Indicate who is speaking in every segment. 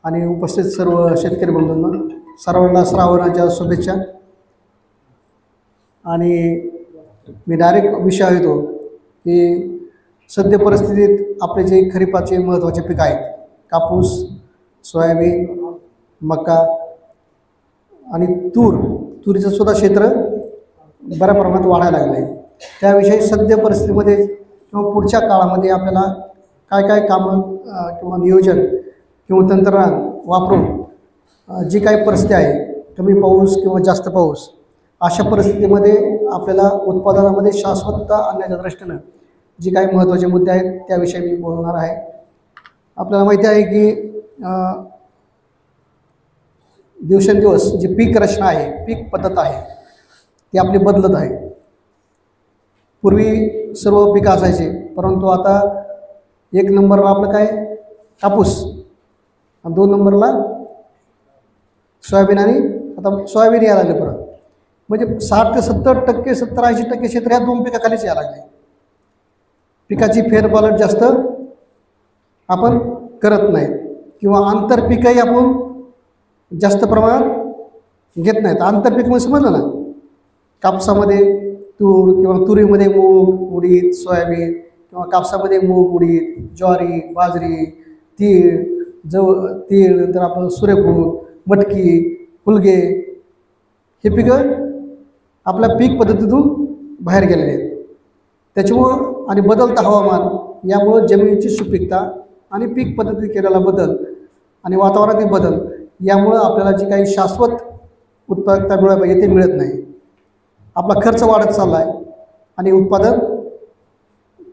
Speaker 1: आणि उपस्थित सर्व शेतकरी बंधूंना सर्वांना श्रावणाच्या शुभेच्छा। आणि मी डायरेक्ट विषय येतो की सद्य परिस्थितीत आपले जे खरीपाचे महत्त्वाचे पीक आहेत, कापूस, सोयाबीन, मका आणि तुरीचं सुद्धा क्षेत्र बऱ्या प्रमाणात वाढायला लागलं आहे। त्याविषयी सद्य परिस्थितीमध्ये किंवा पुढच्या काळामध्ये आपल्याला काय काय कामं किंवा नियोजन किंवा तंत्रज्ञान वापरून जी काही परिस्थिती आहे, कमी पाऊस किंवा जास्त पाऊस, अशा परिस्थितीमध्ये आपल्याला उत्पादनामध्ये शाश्वतता आणण्याच्या दृष्टीनं जी काही महत्त्वाचे मुद्दे आहेत त्याविषयी मी बोलणार आहे। आपल्याला माहिती आहे की दिवसेंदिवस जी पीक रचना आहे, पीक पद्धत आहे, ती आपली बदलत आहे। पूर्वी सर्व पिकं असायचे, परंतु आता 1 नंबरला आपलं काय कापूस आणि 2 नंबरला सोयाबीन, आणि आता सोयाबीन यायला लागले परत। म्हणजे 60 ते 70%, 70-80% क्षेत्र ह्या 2 पिकाखालीच यायला लागले। पिकाची फेरपालट जास्त आपण करत नाहीत किंवा आंतरपिकही आपण जास्त प्रमाणात घेत नाहीत। आंतरपीक म्हणजे समजलं ना, कापसामध्ये तूर किंवा तुरीमध्ये मूग, उडीद, सोयाबीन, किंवा कापसामध्ये मूग, उडीद, ज्वारी, बाजरी, तीळ, नंतर आपण सूर्यफूल, मटकी, हुलगे, हे पिकं आपल्या पीक पद्धतीतून बाहेर गेलेले आहेत। त्याच्यामुळं आणि बदलता हवामान यामुळं जमिनीची सुपीकता आणि पीक पद्धतीत केलेला बदल आणि वातावरणातील बदल यामुळं आपल्याला जी काही शाश्वत उत्पादकता मिळायला पाहिजे ते मिळत नाही। आपला खर्च वाढत चालला आहे आणि उत्पादन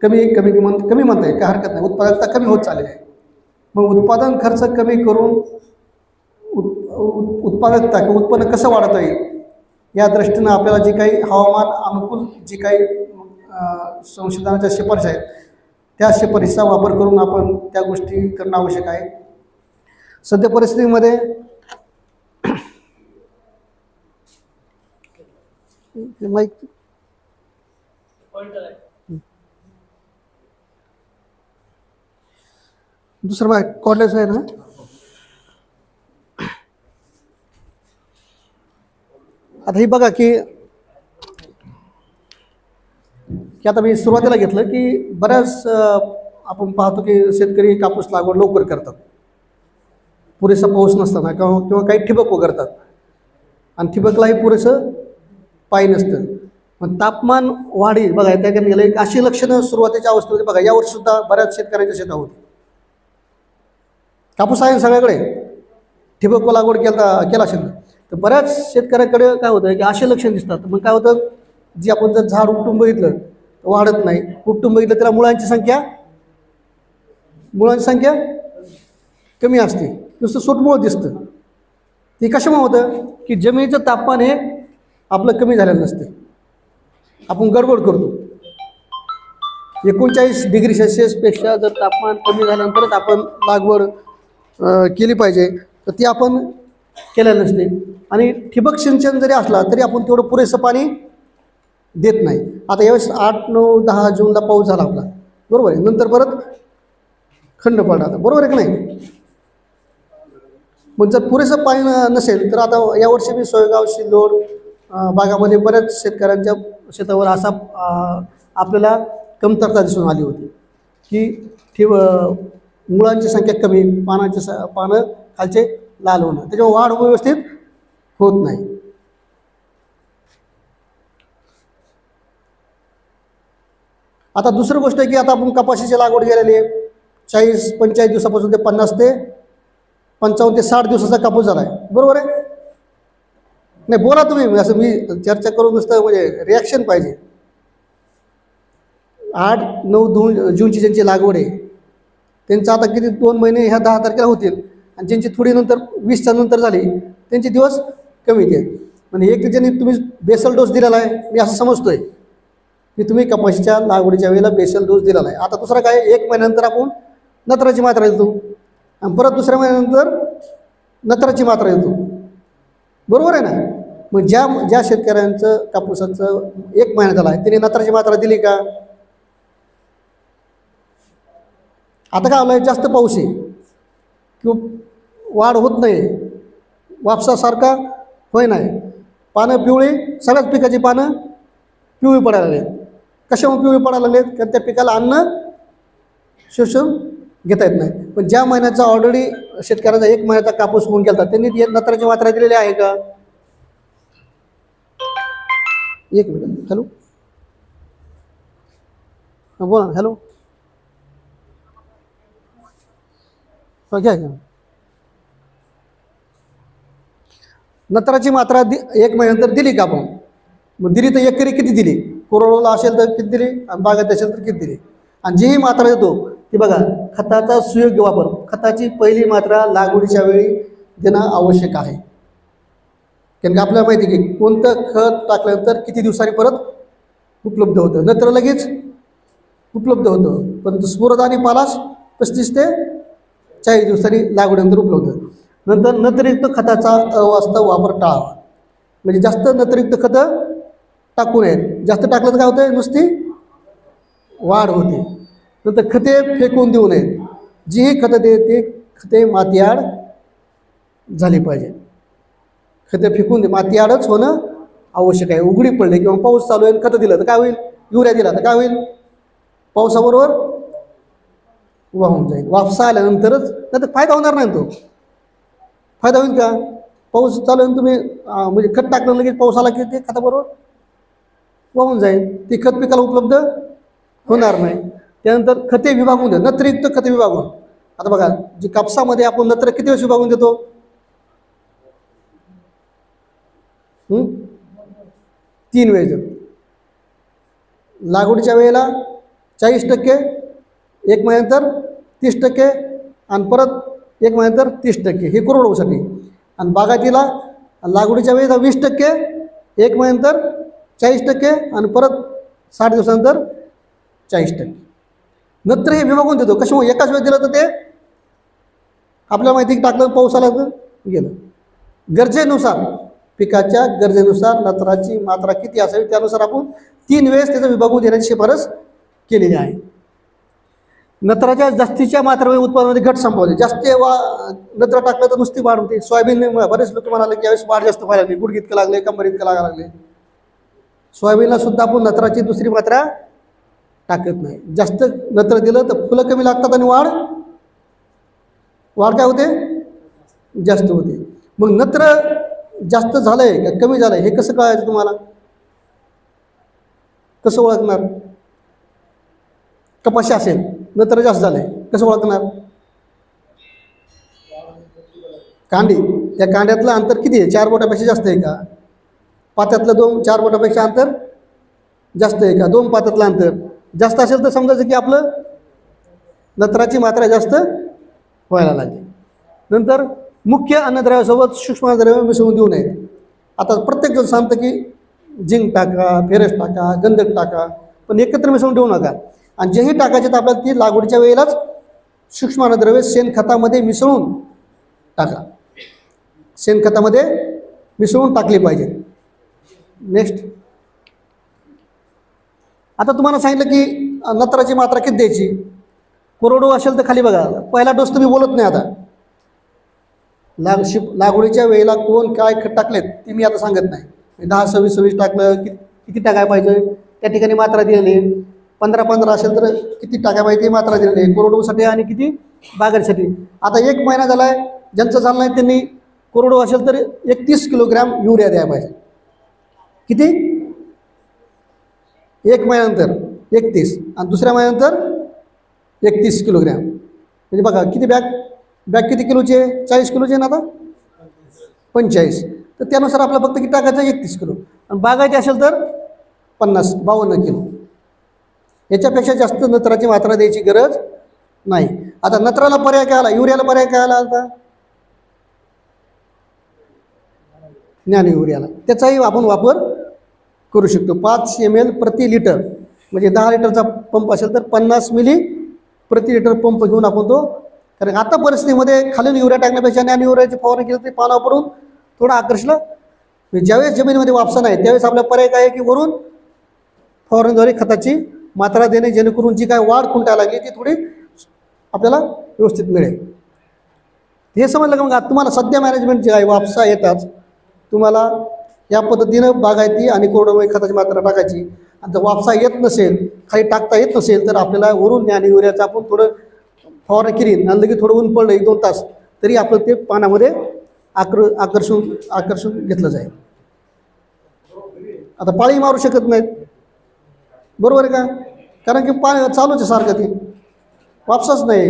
Speaker 1: कमी म्हणता येईल, काय हरकत नाही, उत्पादकता कमी होत चालली आहे। मग उत्पादन खर्च कमी करून उत्पादकता किंवा उत्पन्न कसं वाढवता येईल या दृष्टीनं आपल्याला जी काही हवामान अनुकूल जी काही संशोधनाच्या शिफारशी आहेत त्या शिफारशीचा वापर करून आपण त्या गोष्टी करणं आवश्यक आहे। सध्या परिस्थितीमध्ये दुसरं कॉलेज आहे ना, आता हे बघा की आता मी सुरुवातीला घेतलं की बऱ्याच आपण पाहतो की शेतकरी कापूस लागवड लवकर करतात, पुरेसा पाऊस नसताना किंवा काही ठिबक वगैरतात आणि ठिबकलाही पुरेसं पाणी नसतं। पण तापमान वाढी बघा त्याकडे गेलं, एक अशी लक्षणं सुरुवातीच्या अवस्थेमध्ये बघा यावर्षीसुद्धा बऱ्याच शेतकऱ्यांच्या शेतात होती। कापूस आहे सगळ्याकडे, ठिबक लागवड केला असेल तर बऱ्याच शेतकऱ्याकडे काय होतं की असे लक्षण दिसतात। मग काय होतं, जी आपण जर झाड उपटून बघितलं तर वाढत नाही, उपटून बघितलं त्याला मुळांची संख्या कमी असते, नुसतं सोटमूळ दिसतं। ते कशामुळे होतं की जमिनीचं तापमान हे आपलं कमी झालेलं नसतं, आपण गडबड करतो। 39 डिग्री सेल्सिअसपेक्षा जर तापमान कमी झाल्यानंतरच आपण लागवड केली पाहिजे, तर ती आपण केलेलं नसते। आणि ठिबक सिंचन जरी असला तरी आपण तेवढं पुरेसं पाणी देत नाही। आता यावेळेस 8, 9, 10 जूनला पाऊस झाला आपला, बरोबर आहे, नंतर परत खंड पडला, बरोबर आहे की नाही। मग जर पुरेसं पाणी नसेल तर आता यावर्षी मी सोयगाव, सिल्लोड भागामध्ये बऱ्याच शेतकऱ्यांच्या शेतावर असा आपल्याला कमतरता दिसून आली होती की मुळांची संख्या कमी, पानं खालचे लाल होणं, त्याच्यावर वाढ व्यवस्थित होत नाही। आता दुसरी गोष्ट आहे की आता आपण कपाशीची लागवड केलेली आहे, 40-45 दिवसापासून ते 50 ते 55 ते 60 दिवसाचा कापूस झाला आहे, बरोबर आहे नाही। बोला तुम्ही, असं मी चर्चा करून नुसतं म्हणजे रिॲक्शन पाहिजे। 8-9 जूनची ज्यांची लागवड आहे त्यांचं आता किती 2 महिने ह्या 10 तारखेला होतील, आणि ज्यांची थोडी नंतर 20च्या नंतर झाली त्यांचे दिवस कमी आहेत। म्हणजे एक ज्यांनी तुम्ही बेसल डोस दिलेला आहे, मी असं समजतोय की तुम्ही कपाशीच्या लागवडीच्या वेळेला बेसल डोस दिलेला आहे। आता दुसरा काय, 1 महिन्यानंतर आपण नत्राची मात्रा देतो आणि परत दुसऱ्या महिन्यानंतर नत्राची मात्रा देतो, बरोबर आहे ना। मग ज्या शेतकऱ्यांचं कापूसाचं 1 महिना झाला आहे त्यांनी नत्राची मात्रा दिली का? आता काय आलं, जास्त पाऊस आहे किंवा वाढ होत नाही, वापसासारखा होय नाही, पानं पिवळी, सगळ्याच पिकाची पानं पिवळी पडायला लागली. कशामुळे पिवळी पडायला लागलेत? कारण त्या पिकाला अन्न शोषून घेता येत नाही. पण ज्या महिन्याचा ऑलरेडी शेतकऱ्याचा 1 महिन्याचा कापूस होऊन गेला त्यांनी नत्राची मात्रा दिलेली आहे का? 1 मिनिट. हॅलो, बोला. हॅलो, घ्या घ्या. नत्राची मात्रा 1 महिन्यानंतर दिली का आपण? मग दिली तर एकरी किती दिली? कोरडवाला असेल तर किती दिली आणि बागायत असेल तर किती दिली? आणि जी ही मात्रा देतो ती बघा, खताचा सुयोग्य वापर. खताची पहिली मात्रा लागवडीच्या वेळी देणं आवश्यक आहे. कारण की आपल्याला माहिती आहे की कोणतं खत टाकल्यानंतर किती दिवसांनी परत उपलब्ध होतं. नत्र लगेच उपलब्ध होतं, परंतु स्फुरद आणि पालाश 35 ते 40 दिवसांनी लागवडीनंतर उपलब्ध. नंतर नत्रयुक्त खताचा अवास्तव वापर टाळावा. म्हणजे जास्त नत्रयुक्त खतं टाकू नयेत. जास्त टाकलं तर काय होतं? नुसती वाढ होते. नंतर खते फेकून देऊ नयेत. जी ही खतं ते खते मातीआड झाली पाहिजे. खते फेकून दे, मातीआडच होणं आवश्यक आहे. उघडी पडले किंवा पाऊस चालू आहे खतं दिलं तर काय होईल? युरिया दिला तर काय होईल? पावसाबरोबर वाहून जाईल. वापसा आल्यानंतरच, नाही तर फायदा होणार नाही. तो फायदा होईल का? पाऊस चालू आहे तुम्ही म्हणजे खत टाकलं लगेच पाऊस आला की ते खताबरोबर वाहून जाईल. ते खत पिकाला उपलब्ध होणार नाही. त्यानंतर खते विभागून द्या, नत्रयुक्त खते विभागून. आता बघा, जी कापसामध्ये आपण नत्र किती वेळेस विभागून देतो? 3 वेळेस देतो. लागवडीच्या वेळेला 40%, 1 महिन्यानंतर 30% आणि परत 1 महिन्यानंतर 30%. हे कोरडवासाठी. आणि बागायतीला लागवडीच्या वेळेला 20%, 1 महिन्यानंतर 40% आणि परत 60 दिवसानंतर 40%. नत्र हे विभागून देतो. कशामुळे? एकाच वेळेस दिलं तर ते आपल्याला माहिती की टाकलं पाऊस आला तर गेलं. गरजेनुसार, पिकाच्या गरजेनुसार नत्राची मात्रा किती असावी त्यानुसार आपण 3 वेळेस त्याचं विभागून देण्याची शिफारस केलेली आहे. नत्राच्या जास्तीच्या मात्रेमध्ये उत्पादनामध्ये घट संभवते. जास्त नत्र टाकलं तर नुसती वाढ होते. सोयाबीन बरेच लोक म्हणाले की यावेळेस वाढ जास्त व्हायला लागली, गुडघे इतकं लागले, कंबर इतकं लागायला लागले. सोयाबीनला सुद्धा आपण नत्राची दुसरी मात्रा टाकत नाही. जास्त नत्र दिलं तर फुलं कमी लागतात आणि वाढ काय होते? जास्त होते. मग नत्र जास्त झालंय का कमी झालंय हे कसं कळायचं तुम्हाला? कसं ओळखणार? कपाशी असेल, नत्र जास्त झालंय, कसं ओळखणार? कांडी, त्या कांड्यातलं अंतर किती आहे? 4 बोटापेक्षा जास्त आहे का? पात्यातलं 4 बोटापेक्षा अंतर जास्त आहे का? 2 पात्यातलं अंतर जास्त असेल तर समजायचं की आपलं नत्राची मात्रा जास्त व्हायला लागली. नंतर मुख्य अन्नद्रव्यासोबत सूक्ष्म अन्नद्रव्य मिसळून देऊ नयेत. आता प्रत्येकजण सांगतं की झिंक टाका, फेरस टाका, गंधक टाका, पण एकत्र मिसळून ठेवू नका. आणि जेही टाकायचे तर आपल्याला ती लागवडीच्या वेळेलाच सूक्ष्म अन्नद्रव्ये शेणखतामध्ये मिसळून टाका. शेणखतामध्ये मिसळून टाकली पाहिजे. नेक्स्ट, आता तुम्हाला सांगितलं की नत्राची मात्रा किती द्यायची. कोरडो असेल तर खाली बघा, पहिला डोस तुम्ही बोलत नाही. आता लागवडीच्या वेळेला कोण काय खत टाकलेत ते मी आता सांगत नाही. 10, 26, 26 टाकलं किती टाकायला पाहिजे त्या ठिकाणी मात्रा दिलेली. 15, 15 असेल तर किती टाकायला पाहिजे ती मात्रा दिलेली आहे कोरडोसाठी आणि किती बागायतीसाठी. आता 1 महिना झाला आहे, ज्यांचं झालं नाही त्यांनी कोरडो असेल तर 31 किलोग्रॅम युरिया द्यायला पाहिजे. किती? 1 महिन्यानंतर 31 आणि दुसऱ्या महिन्यानंतर 31 किलोग्रॅम. म्हणजे बघा किती बॅग किती किलोचे? 40 किलोचे ना आता 45. तर त्यानुसार आपलं फक्त किती टाकायचं? 31 किलो. आणि बागायती असेल तर 52 किलो. याच्यापेक्षा जास्त नत्राची मात्रा द्यायची गरज नाही. आता नत्राला पर्याय काय आला? युरियाला पर्याय काय आला? आता ज्ञान युरियाला त्याचाही आपण वापर करू शकतो. 5 ml प्रति लिटर, म्हणजे 10 लिटरचा पंप असेल तर 50 मिली प्रति लिटर पंप घेऊन आपण तो. कारण आता परिस्थितीमध्ये खालील युरिया टाकण्यापेक्षा ज्ञान युरियाची फवारणी केली तरी पानावर पडून थोडं आकर्षलं. ज्यावेळेस जमिनीमध्ये वापसा नाही त्यावेळेस आपला पर्याय काय आहे की वरून फवारणीद्वारे खताची मात्रा देणे, जेणेकरून जी काय वाढ खुंटायला लागली ती थोडी आपल्याला व्यवस्थित मिळेल. हे समजलं का? मग तुम्हाला सध्या मॅनेजमेंट जे आहे वापसा येताच तुम्हाला या पद्धतीनं बागायती आणि कोरडवाहू खताची मात्रा टाकायची. आणि जर वापसा येत नसेल, खाली टाकता येत नसेल, तर आपल्याला वरून ज्ञान युरियाचं आपण थोडं फवारणी केली आणि लगेच थोडं ऊन पडलं 1-2 तास तरी आपलं ते पानामध्ये आकर्षून घेतलं जाईल. आता पाळी मारू शकत नाहीत, बरोबर आहे का? कारण की पाणी चालूच आहे सारखं, ते वापसाच नाही.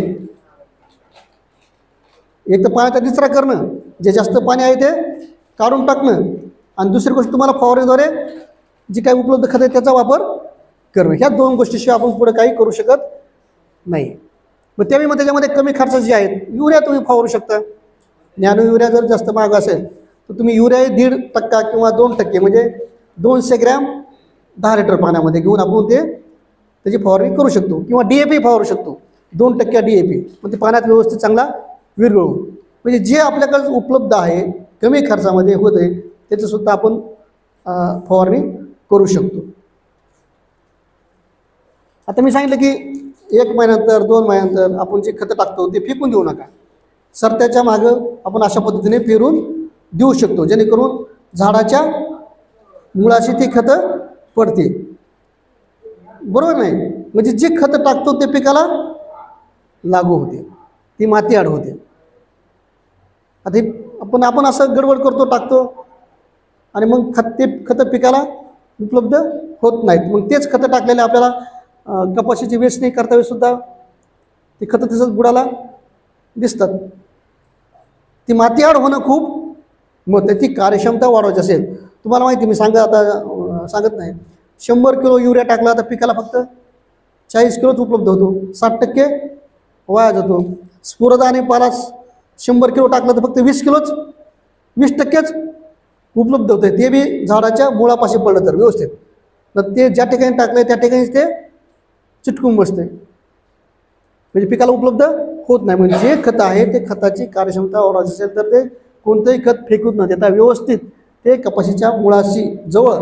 Speaker 1: एक तर पाण्याचा निचरा करणं, जे जास्त पाणी आहे ते काढून टाकणं, आणि दुसरी गोष्ट तुम्हाला फवारणीद्वारे जी काही उपलब्ध खत आहे त्याचा वापर करणं. ह्या 2 गोष्टीशिवाय आपण पुढे काही करू शकत नाही. मग त्याच्यामध्ये कमी खर्चाचे जे आहेत युरिया तुम्ही फवारू शकता. नॅनो युरिया जर जास्त महाग असेल तर तुम्ही युरिया 1.5% किंवा 2% म्हणजे 200 ग्रॅम 10 लिटर पाण्यामध्ये घेऊन आपण त्याची फवारणी करू शकतो. किंवा DAP फवारू शकतो, 2% DAP, मग ते पाण्यात व्यवस्थित चांगला विरघळून. म्हणजे जे आपल्याकडे उपलब्ध आहे कमी खर्चामध्ये होत आहे त्याचंसुद्धा आपण फवारणी करू शकतो. आता मी सांगितलं की 1 महिन्यानंतर 2 महिन्यानंतर आपण जे खतं टाकतो ते फेकून देऊ नका. सरत्याच्या मागं आपण अशा पद्धतीने पेरून देऊ शकतो, जेणेकरून झाडाच्या मुळाशी ती खतं पडतील, बरोबर नाही? म्हणजे जे खतं टाकतो ते पिकाला लागू होते, ती माती आड होते. आता आपण असं गडबड करतो, टाकतो आणि मग खतं पिकाला उपलब्ध होत नाहीत. मग तेच खतं टाकलेले आपल्याला कपाशीची वेचणी करता सुद्धा ती खतं तसंच बुडाला दिसतात. ती माती आड होणं खूप मग त्याची कार्यक्षमता वाढवायची असेल, तुम्हाला माहिती मी सांगत नाही, 100 किलो युरिया टाकला तर पिकाला फक्त 40 किलोच उपलब्ध होतो, 60% वाया जातो. स्फुरद आणि पालास 100 किलो टाकलं तर फक्त 20%च उपलब्ध होते, ते बी झाडाच्या मुळापाशी पडलं तर व्यवस्थित. तर ते ज्या ठिकाणी टाकलं त्या ठिकाणीच ते चिटकून बसते, म्हणजे पिकाला उपलब्ध होत नाही. म्हणजे जे खत आहे ते खताची कार्यक्षमता वाढवायची असेल तर ते कोणतंही खत फेकून न देता व्यवस्थित ते कपाशीच्या मुळाशी जवळ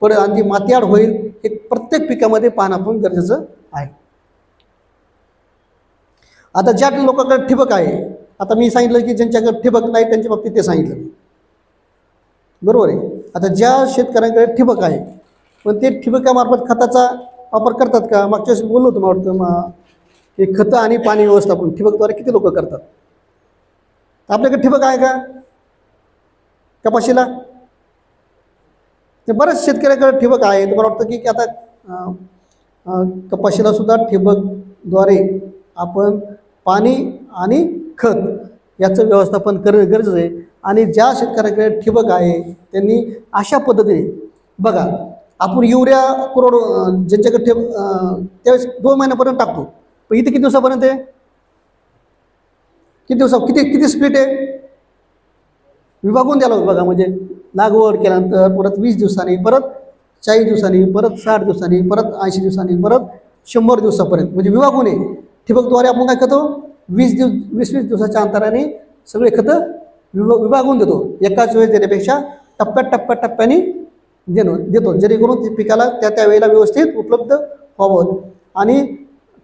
Speaker 1: पडेल आणि ती मातीआड होईल, हे प्रत्येक पिकामध्ये पाहणं पण गरजेचं आहे. आता ज्या लोकांकडे ठिबक आहे, आता मी सांगितलं की ज्यांच्याकडे ठिबक नाही त्यांच्या बाबतीत ते सांगितलं मी, बरोबर आहे? आता ज्या शेतकऱ्यांकडे ठिबक आहे पण ते ठिबकामार्फत खताचा वापर करतात का? मागच्या वेळेस बोललो होतो मला वाटतं, हे खतं आणि पाणी व्यवस्थापन ठिबकद्वारे किती लोक करतात? आपल्याकडे ठिबक आहे का कपाशीला? ते बऱ्याच शेतकऱ्याकडे ठिबक आहे. तर मला वाटतं की आता कपाशीला सुद्धा ठिबकद्वारे आपण पाणी आणि खत याचं व्यवस्थापन करणं गरजेचं आहे. आणि ज्या शेतकऱ्याकडे ठिबक आहे त्यांनी अशा पद्धतीने बघा, आपण युरिया ज्यांच्याकडे त्यावेळेस 2 महिन्यापर्यंत टाकतो, पण इथे किती दिवसापर्यंत आहे? किती स्प्लिट आहे? विभागून द्यायला बघा, म्हणजे लागवड केल्यानंतर परत 20 दिवसांनी, परत 40 दिवसांनी, परत 60 दिवसांनी, परत 80 दिवसांनी, परत 100 दिवसापर्यंत, म्हणजे विभागून आहे. ठिबकद्वारे आपण काय करतो, 20 दिवसाच्या अंतराने सगळे खतं विभागून देतो. एकाच वेळेस देण्यापेक्षा टप्प्याने देतो, जेणेकरून ते पिकाला त्या वेळेला व्यवस्थित उपलब्ध व्हावं. आणि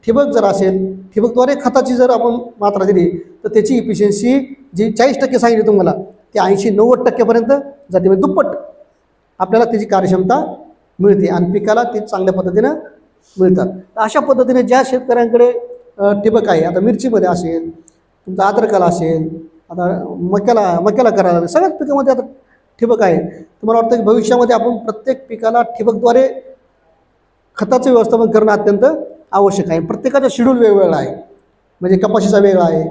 Speaker 1: ठिबक जर असेल, ठिबकद्वारे खताची जर आपण मात्रा दिली तर त्याची इफिशियन्सी जी 40% सांगितली तुम्हाला, ते 80-90% जाते, म्हणजे दुप्पट आपल्याला त्याची कार्यक्षमता मिळते आणि पिकाला ते चांगल्या पद्धतीनं मिळतात. अशा पद्धतीने ज्या शेतकऱ्यांकडे ठिबक आहे, आता मिरचीमध्ये असेल, तुमचा अद्रकाला असेल, आता मक्याला करायला, सगळ्याच पिकामध्ये आता ठिबक आहे. तुम्हाला वाटतं की भविष्यामध्ये आपण प्रत्येक पिकाला ठिबकद्वारे खताचं व्यवस्थापन करणं अत्यंत आवश्यक आहे. प्रत्येकाचा शेड्यूल वेगवेगळा आहे, म्हणजे कपाशीचा वेगळा आहे,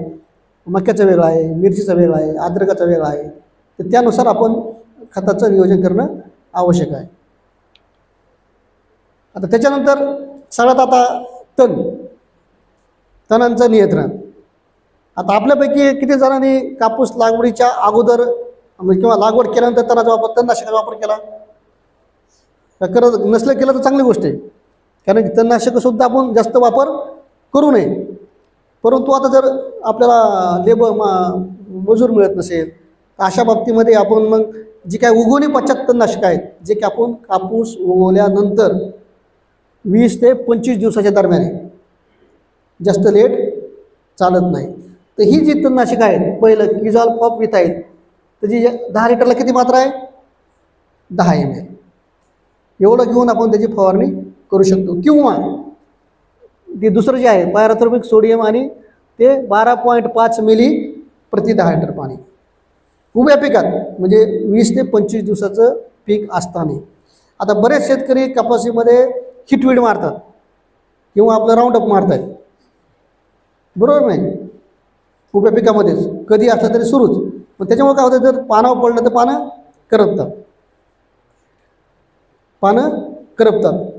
Speaker 1: मक्याचा वेगळा आहे, मिरचीचा वेगळा आहे, अद्रकाचा वेगळा आहे. तर त्यानुसार आपण खताचं नियोजन करणं आवश्यक आहे. आता त्याच्यानंतर सगळ्यात आता तणांचं नियंत्रण. आता आपल्यापैकी किती जणांनी कापूस लागवडीच्या अगोदर किंवा लागवड केल्यानंतर तणनाशकाचा वापर केला? करत नसलं केलं तर चांगली गोष्ट आहे, कारण की तणनाशकसुद्धा आपण जास्त वापर करू नये. परंतु आता जर आपल्याला मजूर मिळत नसेल तर अशा बाबतीमध्ये आपण मग जी काय उगवणी पश्चात तणनाशक आहेत, जे की आपण कापूस उगवल्यानंतर 20 ते 25 दिवसाच्या दरम्यान, जास्त लेट चालत नाही. तर ही जी तणनाशक आहेत, पहिलं किझॉल पॉप इथाईल, त्याची 10 लिटरला किती मात्रा आहे? 10 ml. एवढं घेऊन आपण त्याची फवारणी करू शकतो. किंवा ते दुसरं जे आहे पायरोथॉर्मिक सोडियम, आणि ते 12.5 मिली प्रति 10 लिटर पाणी उभ्या पिकात, म्हणजे 20 ते 25 दिवसाचं पीक असताना. आता बरेच शेतकरी कपाशीमध्ये हिटवीड मारतात किंवा आपलं राऊंडअप मारतात, बरोबर नाही? उभ्या पिकामध्येच कधी असलं तरी सुरूच. पण त्याच्यामुळे काय होतं, जर पानावर पडलं तर पानं करपतात.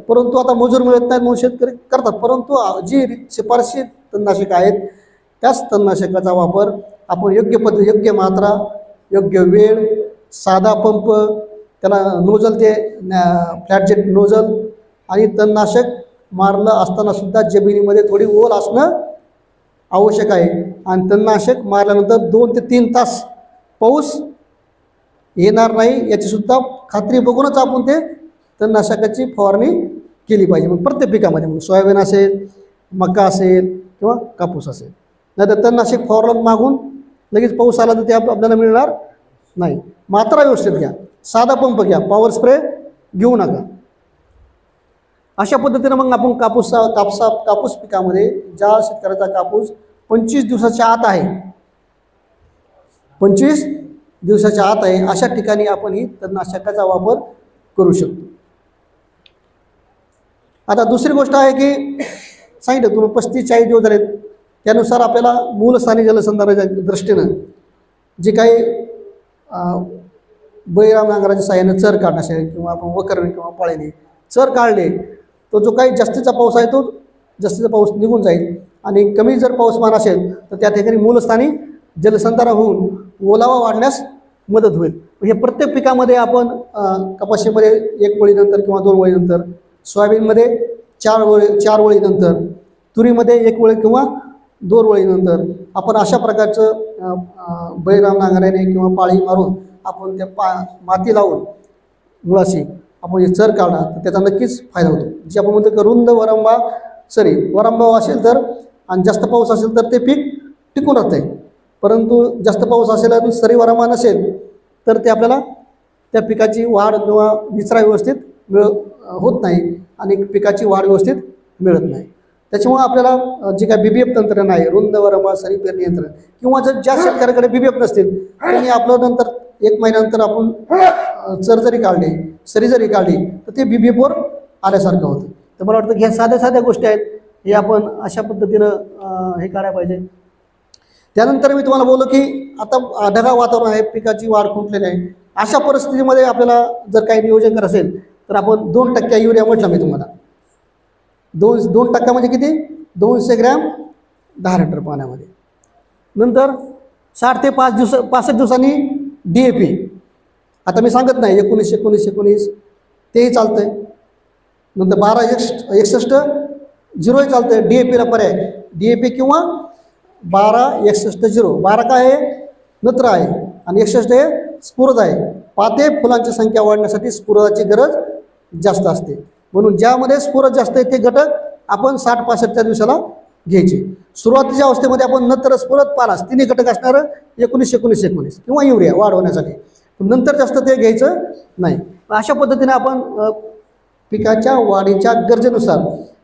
Speaker 1: परंतु आता मजूर मिळत नाहीत म्हणून शेतकरी करतात. परंतु जी शिफारशी तणनाशक आहेत त्याच तणनाशकाचा वापर आपण योग्य पद्धती, योग्य मात्रा, योग्य वेळ, साधा पंप, त्याला नोजल ते फ्लॅट जेट नोजल, आणि तणनाशक मारलं असताना सुद्धा जमिनीमध्ये थोडी ओल असणं आवश्यक आहे. आणि तणनाशक मारल्यानंतर 2 ते 3 तास पाऊस येणार नाही याचीसुद्धा खात्री बघूनच आपण ते तणनाशकाची फवारणी केली पाहिजे. मग प्रत्येक पिकामध्ये, मग सोयाबीन असेल, मका असेल किंवा कापूस असेल. नाहीतर तणनाशक फवारलं मागून लगेच पाऊस आला तर ते आपल्याला मिळणार नाही. मात्रा व्यवस्थित घ्या, साधा पंप घ्या, पॉवर स्प्रे घेऊ नका. अशा पद्धतीनं मग आपण कापूस पिकामध्ये ज्या शेतकऱ्याचा कापूस 25 दिवसाच्या आत आहे, 25 दिवसाच्या आत आहे, अशा ठिकाणी आपण ही तणनाशकाचा वापर करू शकतो. आता दुसरी गोष्ट आहे की सांगितलं तुम्ही 35-40 दिवस झालेत, त्यानुसार आपल्याला मूलस्थानी जलसंधारणाच्या दृष्टीनं जे काही बैराम नांगराच्या साहाय्यानं चर काढणं असेल किंवा आपण वखरणी किंवा पाळीने चर काढले, तो जो काही जास्तीचा पाऊस आहे तो जास्तीचा पाऊस निघून जाईल. आणि कमी जर पाऊसमान असेल तर त्या ठिकाणी मूलस्थानी जलसंधारण होऊन ओलावा वाढण्यास मदत होईल. हे प्रत्येक पिकामध्ये आपण कपाशीमध्ये 1 वळीनंतर किंवा 2 वळीनंतर, सोयाबीनमध्ये 4 वळीनंतर, तुरीमध्ये 1 वळी किंवा 2 वळीनंतर आपण अशा प्रकारचं बैराम नांगराने किंवा पाळी मारून आपण त्या माती लावून मुळाशी आपण हे चर काढला तर त्याचा नक्कीच फायदा होतो. जे आपण म्हणतो की रुंद वरंबा असेल तर, आणि जास्त पाऊस असेल तर ते पीक टिकून राहतं आहे. परंतु जास्त पाऊस असेल आणि सरी वरंबा नसेल तर ते आपल्याला त्या पिकाची वाढ किंवा निचरा व्यवस्थित होत नाही आणि पिकाची वाढ व्यवस्थित मिळत नाही. त्याच्यामुळे आपल्याला जे काय BBF तंत्रज्ञान आहे, रुंद वरंबा सरी पेरणी यंत्र, किंवा जर ज्या शेतकऱ्याकडे BBF नसतील त्यांनी आपलं नंतर 1 महिन्यानंतर आपण चर जरी काढले, सरी जरी काढली तर ते BBFवर आल्यासारखं होतं. तर मला वाटतं की ह्या साध्या गोष्टी आहेत, हे आपण अशा पद्धतीनं हे करायला पाहिजे. त्यानंतर मी तुम्हाला बोललो की आता ढगाळ वातावरण आहे, पिकाची वाढ खुंटलेली आहे. अशा परिस्थितीमध्ये आपल्याला जर काही नियोजन करायचं असेल तर आपण 2% युरिया म्हटलं मी तुम्हाला. 2% म्हणजे किती? 200 ग्रॅम 10 लिटर पाण्यामध्ये. नंतर 60 ते 65 दिवसांनी DAP. आता मी सांगत नाही 19 तेही चालतंय. नंतर 12-61-0 चालतंय. DAPला पर्याय DAP किंवा 12-61-0. 12 काय आहे? नत्र आहे, आणि 61 हे स्फुरद आहे. पाते फुलांची संख्या वाढण्यासाठी स्फुरदाची गरज जास्त असते, म्हणून ज्यामध्ये स्फुरद जास्त आहे ते घटक आपण 60-65 दिवसाला घ्यायचे. सुरुवातीच्या अवस्थेमध्ये आपण नत्र, स्फुरद, पालास तिन्ही घटक असणारं 19-19-19 किंवा युरिया वाढ होण्यासाठी. नंतर जास्त ते घ्यायचं नाही. अशा पद्धतीने आपण पिकाच्या वाढीच्या गरजेनुसार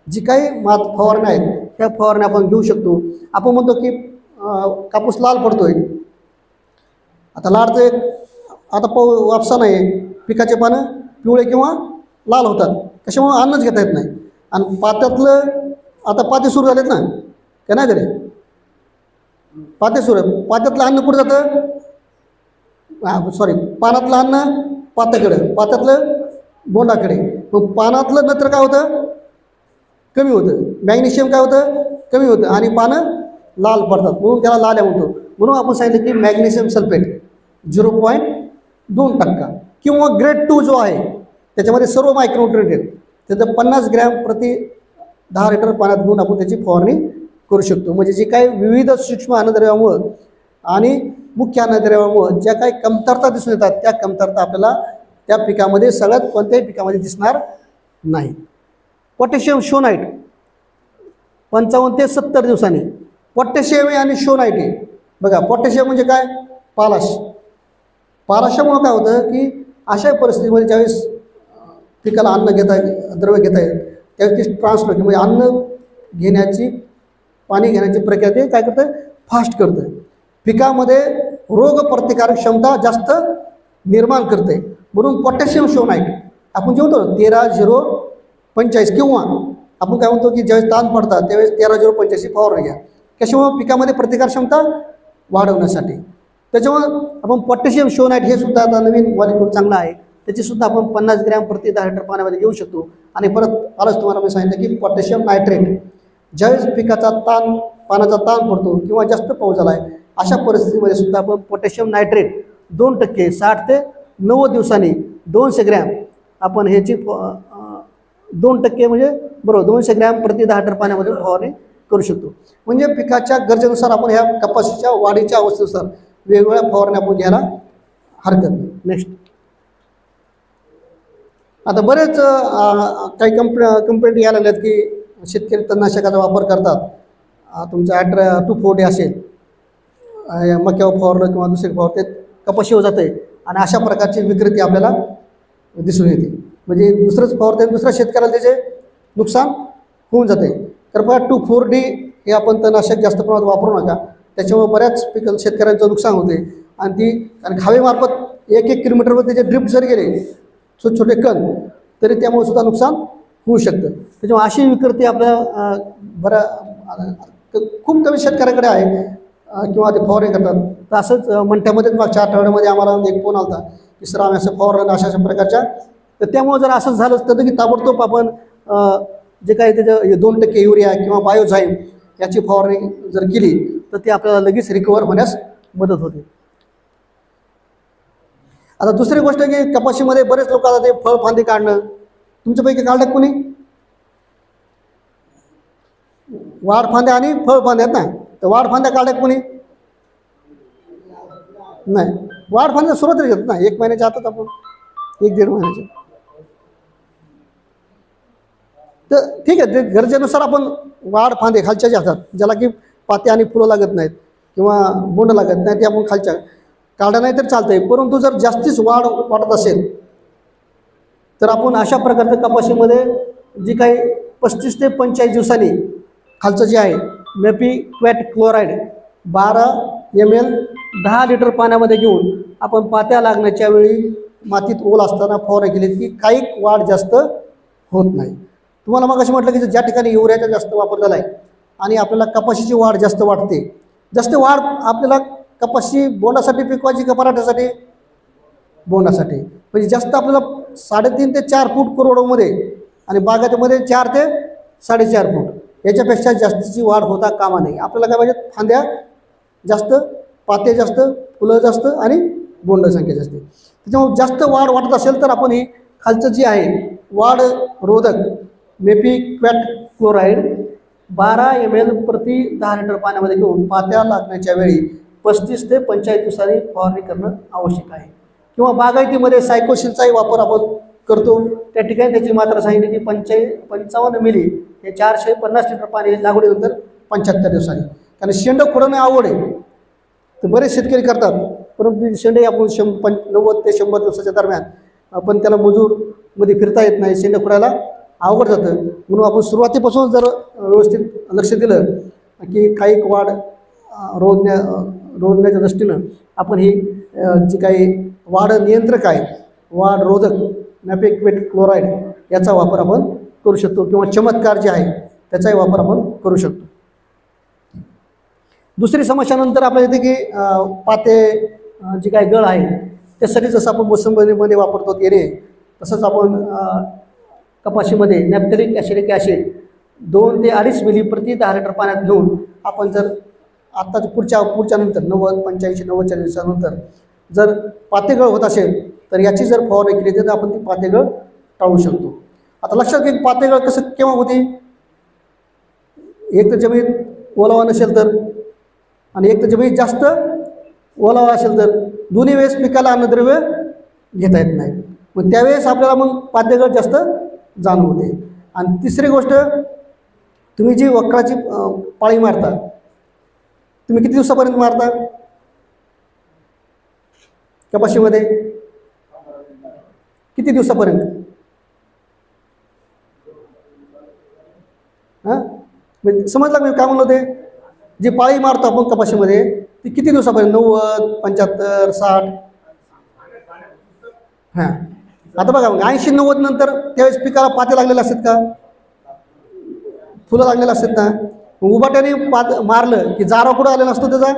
Speaker 1: जी काही फवारण्या आहेत त्या फवारण्या आपण घेऊ शकतो. आपण म्हणतो की कापूस लाल पडतोय, आता लाडते आता वापसा नाही, पिकाचे पानं पिवळे किंवा लाल होतात. कशामुळे अन्नच घेता येत नाही. आणि पात्यातलं आता पाते सुरू झालेत ना, काय नाही तरी पाते सुरू आहे. पात्यातलं अन्न कुठं जातं? पानातलं अन्न पात्याकडे, पात्यातलं बोंडाकडे. मग पानातलं नत्र काय होतं? कमी होतं. मॅग्नेशियम काय होतं? कमी होतं, आणि पानं लाल पडतात, म्हणून त्याला लाल्या म्हणतो. म्हणून आपण सांगितलं की मॅग्नेशियम सल्फेट 0.2% किंवा ग्रेड 2 जो आहे त्याच्यामध्ये सर्व मायक्रोन्यूट्रिएंट आहेत, त्याचं 50 ग्रॅम प्रति 10 लिटर पाण्यात घेऊन आपण त्याची फवारणी करू शकतो. म्हणजे जे काही विविध सूक्ष्म अन्नद्रव्यामुळं आणि मुख्य अन्नद्रव्यामुळं ज्या काही कमतरता दिसून येतात त्या कमतरता आपल्याला त्या पिकामध्ये सगळ्यात कोणत्याही पिकामध्ये दिसणार नाही. पोटॅशियम शोनाईट 55 ते 70 दिवसांनी पोटॅशियम आणि शोनायटे. बघा पोटॅशियम म्हणजे काय, पालाश. पालाशामुळे काय होतं की अशा परिस्थितीमध्ये ज्यावेळेस पिकाला अन्न घेता द्रव्य घेता येईल त्यावेळेस ती ट्रान्सफर म्हणजे अन्न घेण्याची पाणी घेण्याची प्रक्रिया ते काय करतं, फास्ट करतं. पिकामध्ये रोग प्रतिकारक क्षमता जास्त निर्माण करते. म्हणून पोटॅशियम शोनाईट आपण जेवतो 13-0-85 किंवा आपण काय म्हणतो की ज्यावेळेस ताण पडतात त्यावेळेस 13-0-85 फवारणी घ्या. कशामुळे पिकामध्ये प्रतिकार क्षमता वाढवण्यासाठी. त्याच्यामुळं आपण पोटॅशियम शोनाईट हे सुद्धा आता नवीन मॉलिक्यूल चांगला आहे, त्याचीसुद्धा आपण 50 ग्रॅम प्रति 10 लिटर पाण्यामध्ये घेऊ शकतो. आणि परत आलंच तुम्हाला मी सांगितलं की पोटॅशियम नायट्रेट ज्यावेळेस पिकाचा पाण्याचा ताण पडतो किंवा जास्त पाऊस झाला आहे अशा परिस्थितीमध्ये सुद्धा आपण पोटॅशियम नायट्रेट 2% 60 ते 90 दिवसांनी 200 ग्रॅम आपण ह्याची 2% म्हणजे बरोबर 200 ग्रॅम प्रति 10 लिटर पाण्यामध्ये फवारणी करू शकतो. म्हणजे पिकाच्या गरजेनुसार आपण ह्या कपाशीच्या वाढीच्या अवस्थेनुसार वेगवेगळ्या फवारण्या आपण घ्यायला हरकत नाही. नेक्स्ट, आता बरेच काही कंप्लेंट यायला लागल्यात की शेतकरी तणनाशकाचा वापर करतात. तुमचा 2,4-D असेल मक्यावर फवारलं किंवा दुसरे फवार ते कपाशीवर जातं आहे आणि अशा प्रकारची विकृती आपल्याला दिसून येते. म्हणजे दुसरंच फवारते दुसऱ्या शेतकऱ्याला त्याचे नुकसान होऊन जाते. कृपया 2,4-D हे आपण तणनाशक जास्त प्रमाणात वापरू नका. त्याच्यामुळे बऱ्याच शेतकऱ्यांचं नुकसान होते आणि हवेमार्फत 1-1 किलोमीटरवर त्याचे ड्रिफ्ट जर गेले छोटे छोटे कण तरी त्यामुळे सुद्धा नुकसान होऊ शकतं. त्याच्यामुळे अशी विकृती आपल्या खूप कमी शेतकऱ्याकडे आहे किंवा ते फवारणी करतात. तर असंच मंठ्यामध्येच मागच्या आठवड्यामध्ये आम्हाला एक फोन आला की सर आम्ही असं फवारलं अशा प्रकारच्या. तर त्यामुळे जर असंच झालं तर की ताबडतोब आपण जे काही त्याचं 2% युरिया किंवा बायोझाईम याची फवारणी जर केली तर ती आपल्याला लगेच रिकवर होण्यास मदत होते. आता दुसरी गोष्ट की कपाशीमध्ये बरेच लोक आता ते फळफांदी काढणं, तुमच्यापैकी काढलं कोणी? वाढफांद्या आणि फळफांद्या आहेत ना, तर वाढफांद्या काढल्या कोणी नाही. वाढफांद्या सुरुवातीला घेतात ना, 1 महिन्याच्या आताच आपण 1-1.5 महिन्याच्या. तर ठीक आहे, ते गरजेनुसार आपण वाढफांदे खालच्या जे असतात ज्याला की पाते आणि फुलं लागत नाहीत किंवा बोंड लागत नाही ते आपण खालच्या काढा नाही तर चालतंय. परंतु जर जास्तीच वाढ वाटत असेल तर आपण अशा प्रकारचं कपाशीमध्ये जी काही 35 ते 45 दिवसांनी खालचं जे आहे मेपिक्वेट क्लोराईड 12 ml 10 लिटर पाण्यामध्ये घेऊन आपण पात्या लागण्याच्या वेळी मातीत ओल असताना फवारणी केली की काही वाढ जास्त होत नाही. तुम्हाला मग अशी म्हटलं की ज्या ठिकाणी युरियाचा जास्त वापर झाला आहे आणि आपल्याला कपाशीची वाढ जास्त वाटते, जास्त वाढ आपल्याला कपाशी बोंडासाठी पिकवायची का पराठ्यासाठी? बोंडासाठी. म्हणजे जास्त आपल्याला 3.5 ते 4 फूट कोरडोमध्ये आणि बागायतीमध्ये 4 ते 4.5 फूट याच्यापेक्षा जास्तीची वाढ होता कामा नये. आपल्याला काय पाहिजे? फांद्या जास्त, पाते जास्त, फुलं जास्त आणि बोंड संख्या जास्त. त्याच्यामुळे जास्त वाढ वाटत असेल तर आपण ही खालचं जी आहे वाढ रोधक मेपिक्वेट क्लोराईड 12 ml प्रति 10 लिटर पाण्यामध्ये घेऊन पात्या लागण्याच्या वेळी 35 ते 45 दिवसांनी फवारणी करणं आवश्यक आहे. किंवा बागायतीमध्ये सायकोसिलचाही वापर आपण करतो. त्या ठिकाणी त्याची मात्रा सांगितली की 55 मिली हे 450 लिटर पाणी लागवडीनंतर 75 दिवसांनी. कारण शेंड खोडणं आवड आहे तर बरेच शेतकरी करतात, परंतु शेंडे आपण 90 ते 100 दिवसाच्या दरम्यान आपण त्याला मजूरमध्ये फिरता येत नाही, शेंड खोडायला अवघड जातं. म्हणून आपण सुरुवातीपासून जर व्यवस्थित लक्ष दिलं की काही वाढ रोधण्याच्या दृष्टीनं आपण ही जी काही वाढ नियंत्रक आहे वाढ रोधक मेपिक्वेट क्लोराईड याचा वापर आपण करू शकतो किंवा चमत्कार जे आहे त्याचाही वापर आपण करू शकतो. दुसरी समस्यानंतर आपल्याला येते की पाते जी काही गळ आहे त्यासाठी जसं आपण मोसंबीमध्ये वापरतो तेरे तसंच आपण कपाशीमध्ये नॅप्थेलिक ॲसिडिक ॲसिड 2 ते 2.5 मिली प्रति 10 लिटर पाण्यात घेऊन आपण जर आत्ताच पुढच्या नंतर 90, 85, 90 दिवसानंतर जर पातेगळ होत असेल तर याची जर फवारणी केली तर आपण ती पातेगळ टाळू शकतो. आता लक्षात घ्या पातेगळ कसं केव्हा होते? एक तर जमिनीत ओलावा नसेल तर आणि एक तर जमिनीत जास्त ओलावा असेल तर दोन्ही वेळेस पिकाला अन्नद्रव्य घेता येत नाही. मग त्यावेळेस आपल्याला मग पातेगळ जास्त जाणवते. आणि तिसरी गोष्ट तुम्ही जी वक्राची पाळी मारता तुम्ही किती दिवसापर्यंत मारता कपाशीमध्ये? किती दिवसापर्यंत? हां, समजलं मी काय म्हणलं ते? जी पाळी मारतो आपण कपाशीमध्ये ती किती दिवसापर्यंत? 90, 75, 60? हां, आता बघा मग 80-90 नंतर त्यावेळेस पिकाला पाते लागलेले असतात का? फुलं लागलेलं असतात ना. उबाट्याने मारलं की जारा कुठं आलेला असतो त्याचा?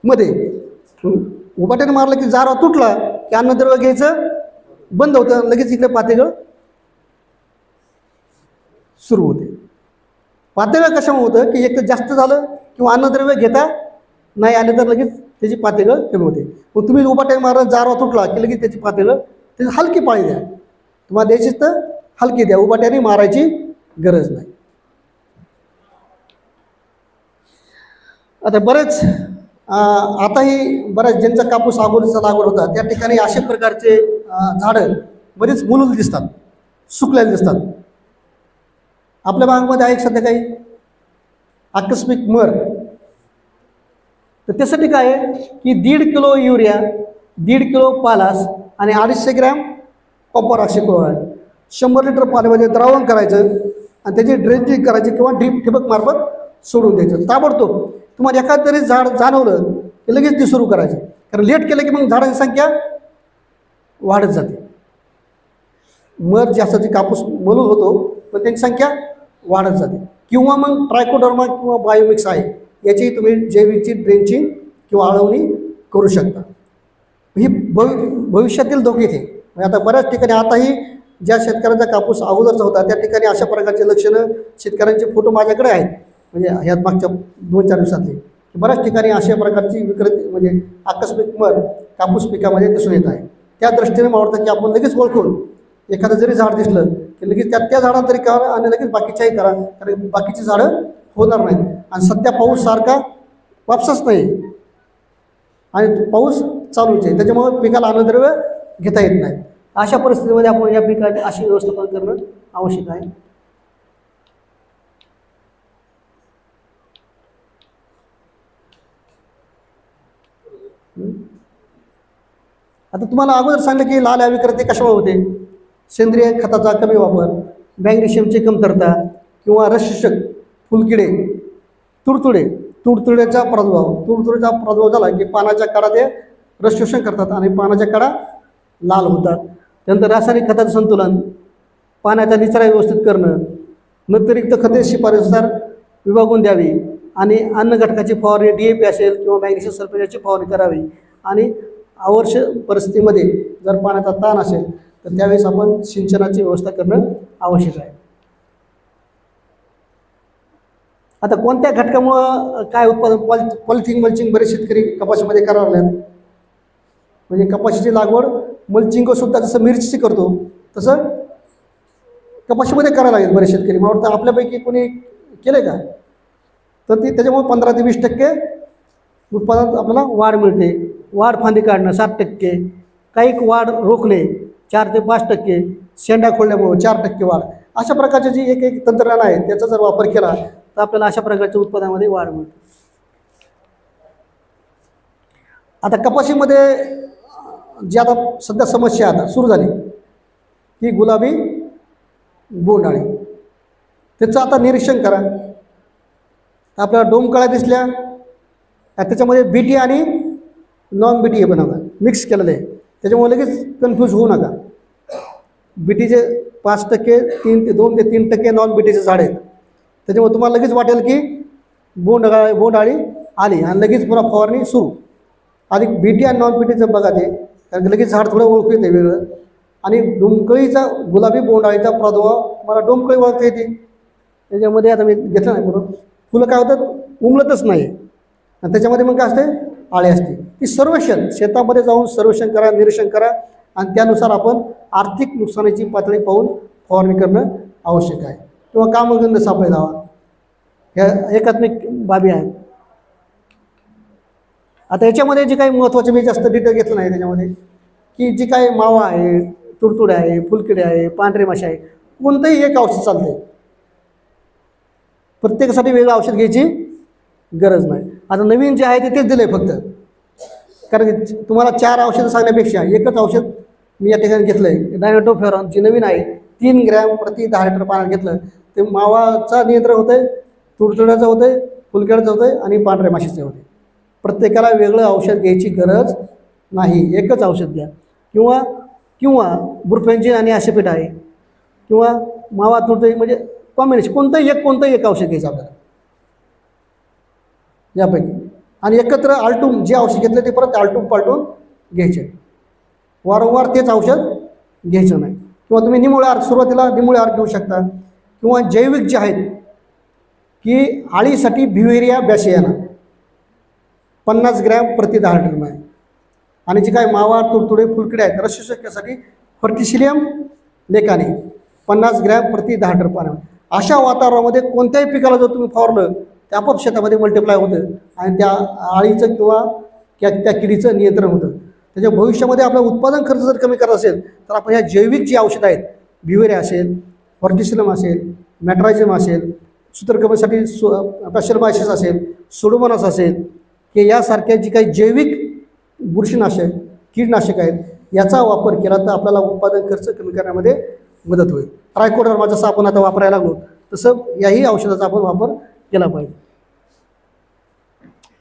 Speaker 1: मध्ये. उबाट्याने मारलं की जारा तुटला की अन्नद्रव्य घ्यायचं बंद होतं, लगेच इकडे पातेगळ सुरू होते. पातेगळ कशामुळे होतं की एक तर जास्त झालं किंवा अन्नद्रव्य घेता नाही आले तर लगेच त्याची पातेगळ कमी होते. मग तुम्ही उबाट्याने मारलं, जारा तुटला की लगेच त्याची पातेगळ, त्याची हलकी पाळी द्या. तुम्हाला द्यायचीच तर हलकी द्या, उबाट्याने मारायची गरज नाही. आता बरेच आताही बऱ्याच ज्यांचा कापूस अगोदरचा लागवड होता त्या ठिकाणी अशा प्रकारचे झाडं बरेच मुलूल दिसतात, सुकलेले दिसतात. आपल्या भागामध्ये आहे सध्या काही आकस्मिक मर. तर त्यासाठी काय आहे की 1.5 किलो युरिया, 1.5 किलो पालास आणि 250 ग्रॅम कॉपर ऑक्सिक्लोराइड 100 लिटर पाण्यामध्ये द्रावण करायचं आणि त्याची ड्रेंचिंग करायची किंवा ठिबक मार्फत सोडून द्यायचं. ताबडतोब तुम्हाला एखाद तरी झाड जाणवलं की लगेच ते सुरू करायचं, कारण लेट केलं की मग झाडांची संख्या वाढत जाते. मर जास्तीची कापूस मलूल होतो पण त्यांची संख्या वाढत जाते. किंवा मग ट्रायकोडर्मा किंवा बायोमिक्स आहे याची तुम्ही जैविकची ड्रेंचिंग किंवा आळवणी करू शकता. ही भविष्यातील धोके ते. आता बऱ्याच ठिकाणी आताही ज्या शेतकऱ्यांचा कापूस अगोदरचा होता त्या ठिकाणी अशा प्रकारचे लक्षणं शेतकऱ्यांचे फोटो माझ्याकडे आहेत, म्हणजे ह्यात मागच्या 2-4 दिवसातले. बऱ्याच ठिकाणी अशा प्रकारची विकृती म्हणजे आकस्मिक मर कापूस पिकामध्ये दिसून येत आहे. त्या दृष्टीने मला वाटतं की आपण लगेच ओळखून एखादं जरी झाड दिसलं की लगेच त्या झाडाला तरी करा आणि लगेच बाकीच्याही करा, कारण बाकीची झाडं होणार नाहीत. आणि सध्या पाऊस सारखा वापसच नाही आणि पाऊस चालूच आहे, त्याच्यामुळे पिकाला अन्नद्रव्य घेता येत नाही. अशा परिस्थितीमध्ये आपण या पिकाची अशी व्यवस्थापन करणं आवश्यक आहे. आता तुम्हाला अगोदर सांगितलं की लाल अविक्रते कशामुळे होते? सेंद्रिय खताचा कमी वापर, मॅग्नेशियमची कमतरता किंवा रसशोषक फुलकिडे, तुडतुड्याचा प्रादुर्भाव झाला की पानाच्या काडा ते रसशोषण करतात आणि पानाच्या काडा लाल होतात. त्यानंतर रासायनिक खताचं संतुलन, पाण्याचा निचरा व्यवस्थित करणं, नंतरयुक्त खते शिफारसीनुसार विभागून द्यावी आणि अन्न घटकाची फवारणी DAP असेल किंवा मॅग्नेशियम सल्फेटची फवारणी करावी. आणि आवश्यक परिस्थितीमध्ये जर पाण्याचा ताण असेल तर त्यावेळेस आपण सिंचनाची व्यवस्था करणं आवश्यक आहे. आता कोणत्या घटकामुळं काय उत्पादन? पॉलिथिन मल्चिंग बरेच शेतकरी कपाशीमध्ये करावं लागतात. म्हणजे कपाशीची लागवड मल्चिंगसुद्धा जसं मिरचीची करतो तसं कपाशीमध्ये करायला लागेल बरेच शेतकरी. मला वाटतं आपल्यापैकी कोणी केलं का? तर ते त्याच्यामुळे 15 ते 20% उत्पादनात आपल्याला वाढ मिळते. वाढ फांदी काढणं 7%, काही वाढ रोखणे 4 ते 5%, शेंडा खोडल्यामुळे 4% वाढ. अशा प्रकारचे जे एक तंत्रज्ञान आहे त्याचा जर वापर केला तर आपल्याला अशा प्रकारच्या उत्पादनामध्ये वाढ मिळते. आता कपाशीमध्ये जी आता सध्या समस्या आता सुरू झाली की गुलाबी बोंडअळी, त्याचं आता निरीक्षण करा. आपल्याला डोमकळ्या दिसल्या, त्याच्यामध्ये BT आणि नॉन BT हे बनवलं मिक्स केलेलं आहे, त्याच्यामुळे लगेच कन्फ्यूज होऊ नका. BTचे 5%, 2 ते 3% नॉन BTचे झाड आहेत, त्याच्यामुळे तुम्हाला लगेच वाटेल की बोंडअळी आली आणि लगेच पुन्हा फवारणी सुरू. आधी BT आणि नॉन BTचं बघा ते, कारण लगेच झाड थोडं ओळखू येते वेगळं. आणि डोमकळीचा गुलाबी बोंडअळीचा प्रादुर्भाव तुम्हाला डोमकळी ओळखता येते. त्याच्यामध्ये आता मी घेतलं नाही बरोबर, फुलं काय होतात उमलतच नाही आणि त्याच्यामध्ये मग काय असते आळे असते. ती सर्वेक्षण शेतामध्ये जाऊन सर्वेक्षण करा, निरीक्षण करा आणि त्यानुसार आपण आर्थिक नुकसानाची पातळी पाहून फवारणी करणं आवश्यक आहे किंवा कामगंध सापळे लावा. ह्या एकात्मिक बाबी आहेत. आता याच्यामध्ये जे काही महत्त्वाचे मी जास्त डिटेल घेतलं नाही त्याच्यामध्ये की जी काही मावा आहे, तुडतुडे आहे, फुलकिडे आहे, पांढरे माशी आहे, कोणतंही एक औषध चालते. प्रत्येकासाठी वेगळं औषध घ्यायची गरज नाही. आता नवीन जे आहे तेच दिलं आहे फक्त, कारण की तुम्हाला 4 औषधं सांगण्यापेक्षा एकच औषध मी या ठिकाणी घेतलं आहे. डायनोटोफेरॉन जी नवीन आहे 3 ग्रॅम प्रति 10 लिटर पाण्यात घेतलं ते मावाचा नियंत्रण होतं आहे, तुडतुड्याचं होतं आहे, फुलक्याचं होतं आहे आणि पांढऱ्या माशीचं होतं आहे. प्रत्येकाला वेगळं औषध घ्यायची गरज नाही, एकच औषध घ्या. किंवा किंवा बुरफेंजिन आणि ॲसिपेट आहे किंवा मावा तुडतुडी, म्हणजे कॉम्बिनेशन कोणतंही एक औषध घ्यायचं आपल्याला यापैकी. आणि एकत्र आलटून जे औषध घेतलं ते परत आलटून पालटून घ्यायचे, वारंवार तेच औषध घ्यायचं नाही. किंवा तुम्ही निमुळे आर सुरुवातीला निमुळे आर घेऊ शकता. किंवा जैविक जे आहेत की आळीसाठी भिवेरिया बॅसियाना 50 ग्रॅम प्रति 10 लिटर आहे. आणि जे काय मावा तुडतुडे फुलकिडे आहेत रसशक्यासाठी फर्टिशिलियम लेकाने 50 ग्रॅम प्रति 10 लिटर पाण्यामध्ये. अशा वातावरणामध्ये कोणत्याही पिकाला जर तुम्ही फवारलं ते आपोआप शेतामध्ये मल्टिप्लाय होतं आणि त्या आळीचं किंवा त्या किडीचं नियंत्रण होतं. त्याच्या भविष्यामध्ये आपलं उत्पादन खर्च जर कमी करायचा असेल तर आपण ह्या जैविक जी औषधं आहेत भिवेरिया असेल, फर्टिशिलियम असेल, मॅट्रायझम असेल, सूत्रकमीसाठी पॅशरमायसिस असेल, सुडोमोनास असेल, की यासारख्या जी काही जैविक बुरशीनाशक कीडनाशक आहेत याचा वापर केला तर आपल्याला उत्पादन खर्च कमी करण्यामध्ये मदत होईल. ट्रायकोडर्मा जसं आपण आता वापरायला लागलो तसं याही औषधाचा आपण वापर केला पाहिजे.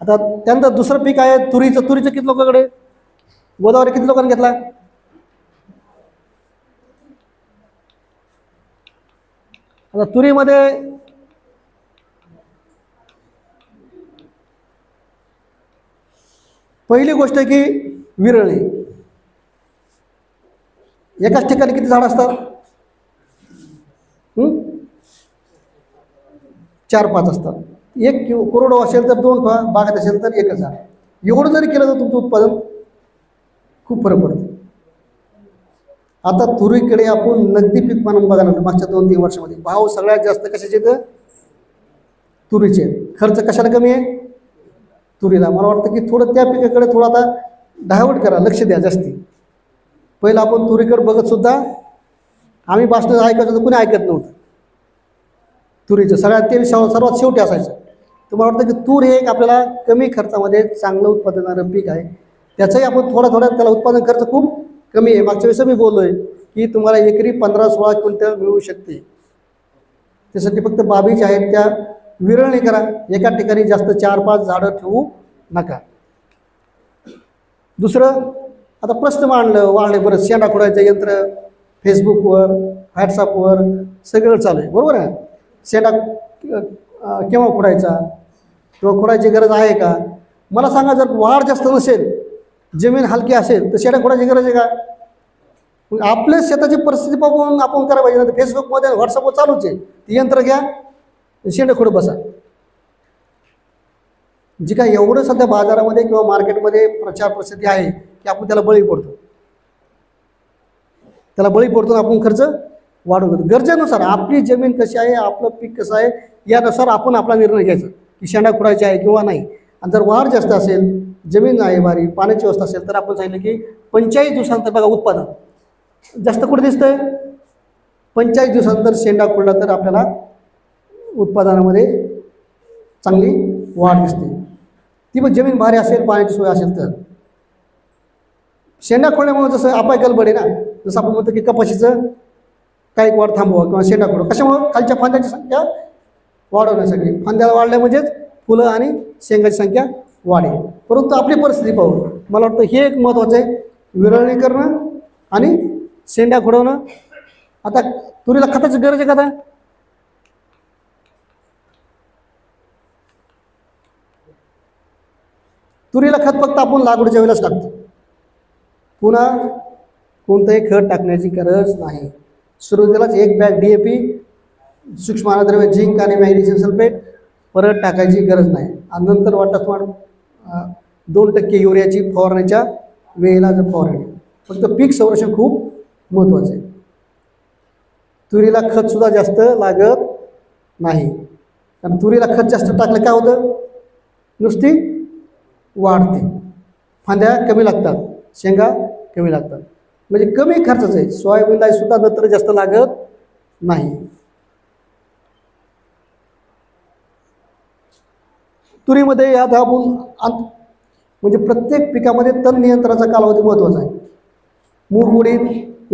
Speaker 1: आता त्यानंतर दुसरं पीक आहे तुरीचं किती लोकांकडे, गोदावरी किती लोकांनी घेतला? आता तुरीमध्ये पहिली गोष्ट आहे की विरळणी. एकाच ठिकाणी किती झाड असतात? 4-5 असतात. 1 करोड असेल तर 2 बागात असेल तर 1 झाड. एवढं जरी केलं तर तुमचं उत्पादन खूप फरक पडतो. आता तुरीकडे आपण नगदी पीक म्हणून बघायला लागलो मागच्या 2-3 वर्षामध्ये. भाव सगळ्यात जास्त कशाचे तर तुरीचे. खर्च कशाला कमी आहे? तुरीला. मला वाटतं की थोडं त्या पिकाकडे थोडं आता डायव्हर्ट करा, लक्ष द्या जास्ती. पहिलं आपण तुरीकडे बघतसुद्धा आम्ही भाषणं ऐकायचं तर कुणी ऐकत नव्हतं. तुरीचं सगळ्यात ते सर्वात शेवटी असायचं. तर मला वाटतं की तूर हे एक आपल्याला कमी खर्चामध्ये चांगलं उत्पादन देणारं पीक आहे. त्याचंही आपण थोडा त्याला उत्पादन खर्च खूप कमी आहे. मागच्या वेळेस मी बोललो आहे की तुम्हाला एकरी 15-16 क्विंटल मिळू शकते. त्यासाठी फक्त बाबी ज्या आहेत त्या विरळणी करा. एका ठिकाणी जास्त 4-5 झाडं ठेवू नका. दुसरं, आता प्रश्न वाढले बरं, शेंडा खोडायचं यंत्र फेसबुकवर व्हॉट्सअपवर सगळं चालू आहे, बरोबर आहे. शेंडा केव्हा खोडायचा किंवा खोडायची गरज आहे का? मला सांगा, जर वाढ जास्त नसेल, जमीन हलकी असेल तर शेंडा खोडायची गरज आहे का? मग आपल्या शेताची परिस्थिती पाहून आपण करायला पाहिजे. ना फेसबुकमध्ये व्हॉट्सअपवर चालूच आहे. ते यंत्र घ्या, शेंडा खोड बसा. जी काय एवढं सध्या बाजारामध्ये किंवा मार्केटमध्ये प्रचार प्रसिद्धी आहे की आपण त्याला बळी पडतो. आपण खर्च वाढवतो. गरजेनुसार आपली जमीन कशी आहे, आपलं पीक कसं आहे यानुसार आपण आपला निर्णय घ्यायचा की शेंडा खोडायची आहे किंवा नाही. आणि जर वाढ जास्त असेल, जमीन आहे बारी, पाण्याची व्यवस्था असेल तर आपण सांगितलं की 45 दिवसानंतर बघा उत्पादन जास्त कुठे दिसतंय. 45 दिवसानंतर शेंडा खोडला तर आपल्याला उत्पादनामध्ये चांगली वाढ दिसते. ती पण जमीन भारी असेल, पाण्याची सोय असेल तर. शेंडा खोडल्यामुळे जसं अपाय गलबड आहे ना, जसं आपण म्हणतो की कपाशीचं काही वाढ थांबवा किंवा शेंडा खोड कशामुळं? खालच्या फांद्याची संख्या वाढवण्यासाठी. फांद्याला वाढल्या म्हणजेच फुलं आणि शेंगाची संख्या वाढेल. परंतु आपली परिस्थिती पाहू मला वाटतं हे एक महत्त्वाचं आहे, विरळणी करणं आणि शेंडा खोडवणं. आता तुरीला खताची गरज आहे का? आता तुरीला खत फक्त आपण लागवडीच्या वेळेलाच टाकतो, पुन्हा कोणतंही खत टाकण्याची गरज नाही. सुरुवातीलाच 1 बॅग DAP, सूक्ष्म अन्नद्रव्य झिंक आणि मॅग्नेशियम सल्फेट परत टाकायची गरज नाही. आणि नंतर वाटत 2% युरियाची फवारण्याच्या वेळेला जर फवारणी. फक्त पीक संरक्षण खूप महत्त्वाचं आहे. तुरीला खतसुद्धा जास्त लागत नाही, कारण तुरीला खत जास्त टाकलं काय होतं? नुसती वाढते, फांद्या कमी लागतात, शेंगा कमी लागतात. म्हणजे कमी खर्चाचं आहे. सोयाबीनला सुद्धा नत्र जास्त लागत नाही. तुरीमध्ये यात आपण म्हणजे प्रत्येक पिकामध्ये तण नियंत्रणाचा कालावधी महत्त्वाचा आहे. मूग उडीद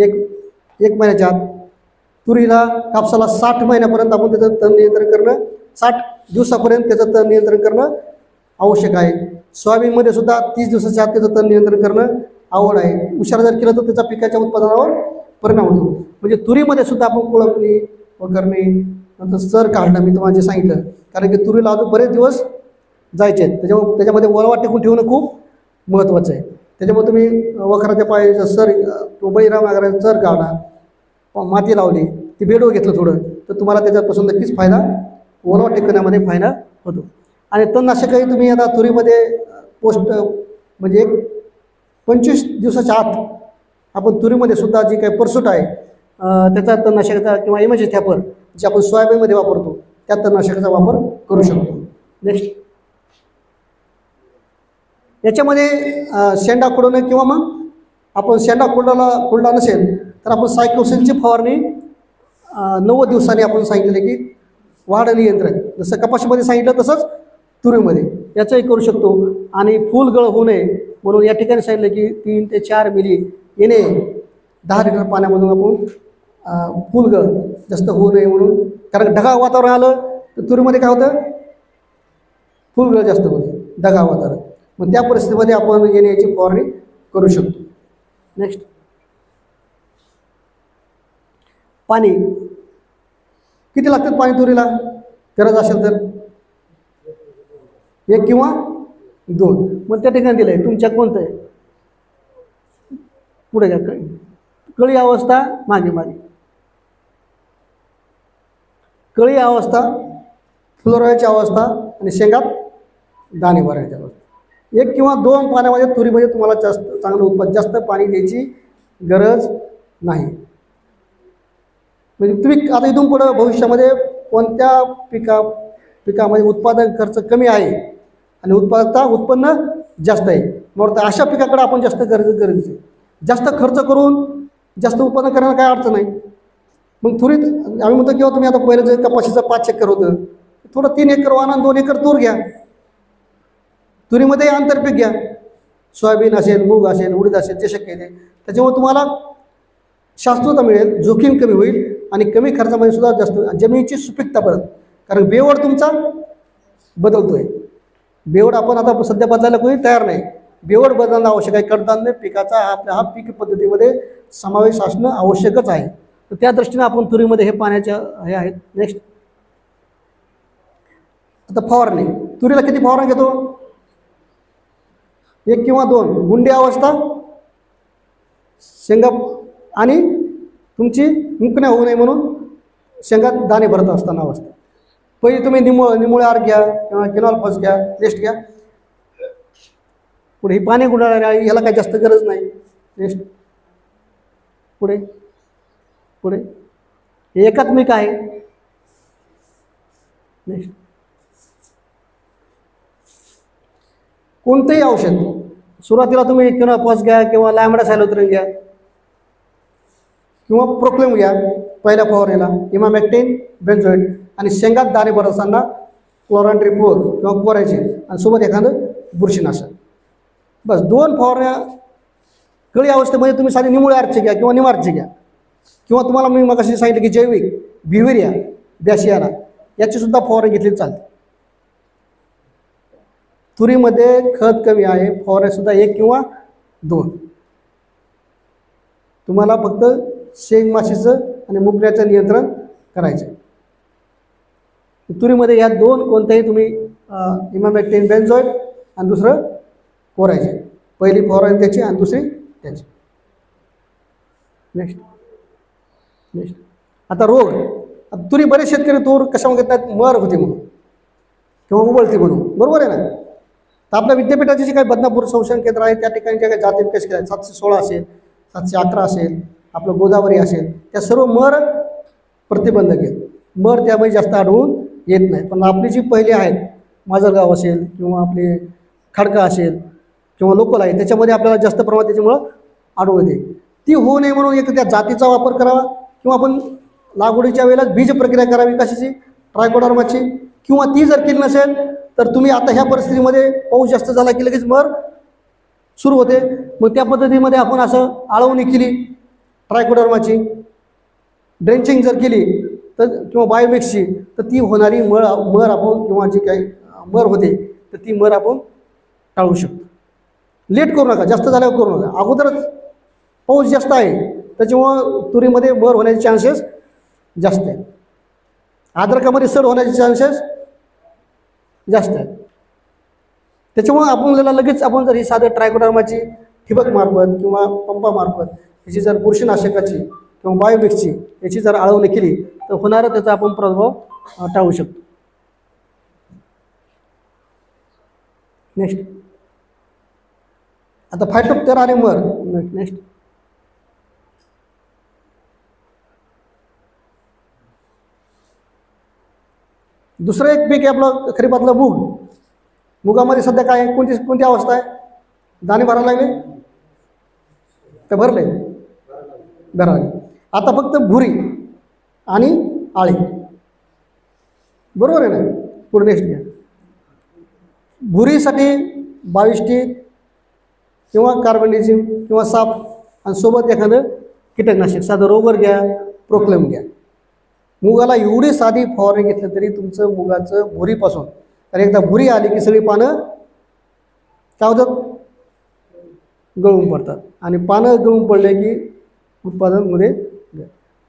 Speaker 1: एक महिन्याच्या आत, तुरीला कापसाला 60 महिन्यापर्यंत आपण त्याचं तण नियंत्रण करणं, 60 दिवसापर्यंत त्याचं तण नियंत्रण करणं आवश्यक आहे. सोयाबीनमध्ये सुद्धा 30 दिवसाच्या आत त्याचं तण नियंत्रण करणं आवड आहे. उशिरा जर केलं तर त्याचा पिकाच्या उत्पादनावर परिणाम होतो. म्हणजे तुरीमध्ये सुद्धा आपण कोळपणी वगैरे नंतर सर काढणं मी तुम्हाला जे सांगितलं, कारण की तुरीला अजून बरेच दिवस जायचे आहेत, त्याच्यामध्ये ओलावा टिकून ठेवणं खूप महत्त्वाचं आहे. त्याच्यामुळे तुम्ही वखराच्या पायाचं सर तो बळीराम वगैरे सर काढा, माती लावली, ती बेडवर घेतलं थोडं, तर तुम्हाला त्याच्यापासून नक्कीच फायदा, ओलावा टिकवण्यामध्ये फायदा होतो. आणि तणनाशकही तुम्ही आता तुरीमध्ये म्हणजे 25 दिवसाच्या आत आपण तुरीमध्ये सुद्धा जी काही परसूट आहे त्याचा तणनाशकाचा किंवा इमेजेस थॅपर जे आपण सोयाबीनमध्ये वापरतो त्या तणनाशकाचा वापर करू शकतो. नेक्स्ट, याच्यामध्ये शेंडा खुडवणं किंवा मग आपण शेंडा खुडला नसेल तर आपण सायक्लोसेनची फवारणी 90 दिवसांनी आपण सांगितले की वाढ नियंत्रण, जसं कपाशीमध्ये सांगितलं तसंच तुरीमध्ये याचंही करू शकतो. आणि फुलगळ होऊ नये म्हणून या ठिकाणी सांगितलं की 3 ते 4 मिली येणे 10 लिटर पाण्यामधून आपण फुलगळ जास्त होऊ नये म्हणून, कारण ढगाळ वातावरण आलं तर तुरीमध्ये काय होतं, फुलगळ जास्त होते ढगाळ वातावरण, मग त्या परिस्थितीमध्ये आपण येण्याची फवारणी करू शकतो. नेक्स्ट, पाणी किती लागतात पाणी तुरीला गरज असेल तर 1 किंवा 2. मग त्या ठिकाणी दिलं आहे तुमच्या कोणतं आहे, पुढे घ्या, कळी अवस्था मागे कळी अवस्था, फुलराची अवस्था आणि शेंगात दाणे भरायची अवस्था. 1 किंवा 2 पाण्यामध्ये तुरीमध्ये तुम्हाला जास्त चांगलं उत्पादन, जास्त पाणी द्यायची गरज नाही. म्हणजे तुम्ही आता इथून पुढं भविष्यामध्ये कोणत्या पिकामध्ये उत्पादन खर्च कमी आहे आणि उत्पन्न जास्त आहे, मग अशा पिकाकडे आपण जास्त गरजेचं आहे. जास्त खर्च करून जास्त उत्पादन करायला काय अडचण नाही. मग तुरीत आम्ही म्हणतो किंवा तुम्ही आता पहिलं जर कपाशीचं 5 एकर होतं, थोडं 3 एकर वाना 2 एकर तूर घ्या. तुरीमध्ये आंतरपीक घ्या, सोयाबीन असेल, मूग असेल, उडीद असेल, जे शक्य आहे त्याच्यामुळे तुम्हाला शाश्वतता मिळेल, जोखीम कमी होईल आणि कमी खर्चामध्ये सुद्धा जास्त जमिनीची सुपीकता परत, कारण बेवड तुमचा बदलतोय. बेवड आपण आता सध्या बदलायला कोणी तयार नाही, बेवड बदलणं आवश्यक आहे. कडधान्य पिकाचा हा पीक पद्धतीमध्ये समावेश असणं आवश्यकच आहे. तर त्या दृष्टीने आपण तुरीमध्ये हे पाण्याच्या हे आहेत. नेक्स्ट, आता फवारणी, तुरीला किती फवारणी घेतो, 1 किंवा 2. गुंडे अवस्था, शेंगा आणि तुमची मुकण्या होऊ नये म्हणून शेंगात दाणे भरत असताना अवस्था. पहिली तुम्ही निमुळे आर घ्या किंवा किनॉल फॉस घ्या, नेक्स्ट घ्या. पुढे ही पाणी गुंडाळणारी आहे, ह्याला काही जास्त गरज नाही. नेक्स्ट, पुढे हे एकात्मिक आहे. नेक्स्ट, कोणतंही औषध सुरुवातीला तुम्ही किंवा पॉस घ्या किंवा लॅमडा सायलोथ्रिन घ्या किंवा प्रोक्लेम घ्या पहिल्या फवारणीला, इमामॅक्टिन, बेन्झोएट, आणि शेंगात दाणे भरत असताना क्लोरांट्रिपोल किंवा कोरायचे आणि सोबत एखादं बुरशीनाशक. बस 2 फवारण्या. कळी अवस्थेमध्ये तुम्ही साधी निमुळे आरचे घ्या किंवा निमारचे घ्या, किंवा तुम्हाला मी मगाशी सांगितलं की जैविक बिव्हेरिया बॅशियाना याची सुद्धा फवारणी घेतली चालते. तुरीमध्ये खत कमी आहे, फवारण्यासुद्धा 1 किंवा 2. तुम्हाला फक्त शेंग माशीचं आणि मुकण्याचं नियंत्रण करायचं आहे. तुरीमध्ये या 2 कोणत्याही तुम्ही इमामॅक्टिन, बेन्झोएट आणि दुसरं कोरायचे, पहिली फवारणी त्याची आणि दुसरी त्याची. नेक्स्ट, आता रोग. आता तुरी बरेच शेतकरी तूर कशामुळे घेतात, मर होती म्हणून किंवा उबळती म्हणून, बरोबर आहे ना. तर आपल्या विद्यापीठाचे जे काही बदनापूर संशोधन केंद्र आहे त्या ठिकाणी ज्या काही जाती विकास केल्या 716 असेल, 711 असेल, आपलं गोदावरी असेल, त्या सर्व मर प्रतिबंधक आहेत. मर त्यामध्ये जास्त आढळून येत नाही. पण आपली जी पहिली आहेत, माजलगाव असेल किंवा आपले खडका असेल किंवा लोकल आहे, त्याच्यामध्ये आपल्याला जास्त प्रमाणात त्याच्यामुळं आढळून येते. ती होऊ नये म्हणून एक त्या जातीचा वापर करावा किंवा आपण लागवडीच्या वेळेला बीज प्रक्रिया करावी कशाची, ट्रायकोडर्माची, किंवा ती जर केली नसेल तर तुम्ही आता ह्या परिस्थितीमध्ये पाऊस जास्त झाला की लगेच मर सुरू होते. मग त्या पद्धतीमध्ये आपण असं आळवणी केली ट्रायकोडर्माची, ड्रेंचिंग जर केली तर किंवा बायोमिक्सची, तर ती होणारी मर आपण किंवा जी काही मर होते तर ती मर आपण टाळू शकतो. लेट करू नका, जास्त झाल्यावर करू नका. अगोदरच पाऊस जास्त आहे त्याच्यामुळं तुरीमध्ये मर होण्याचे चान्सेस जास्त आहेत. अद्रकामध्ये सड होण्याचे चान्सेस जास्त आहेत. त्याच्यामुळं आपल्याला लगेच आपण जर ही साधं ट्रायकोडर्माची ठिबक मार्फत किंवा पंपामार्फत याची जर बुरशीनाशकाची किंवा बायोमिक्सची याची जर आळवणी केली तर होणारा त्याचा आपण प्रभाव टाळू शकतो. नेक्स्ट आता फायटोप्थेरा आणि मर. नेक्स्ट दुसरं एक पीक आहे आपलं खरीपातलं मूग. मुगामध्ये सध्या काय आहे, कोणती अवस्था आहे? दाणे भरायला लागले का भरले? भराले. आता फक्त भुरी आणि आळी, बरोबर आहे ना? पुढे नेक्स्ट घ्या. भुरीसाठी 22T किंवा कार्बनडिझिम किंवा साप आणि सोबत एखादं कीटकनाशक, साधं रोगर घ्या, प्रोक्लेम घ्या. मुगाला एवढी साधी फवारणी घेतली तरी तुमचं मुगाचं भुरीपासून, तर एकदा भुरी आली की सगळी पानं काय होतात? गळून पडतात. आणि पानं गळून पडले की उत्पादनमध्ये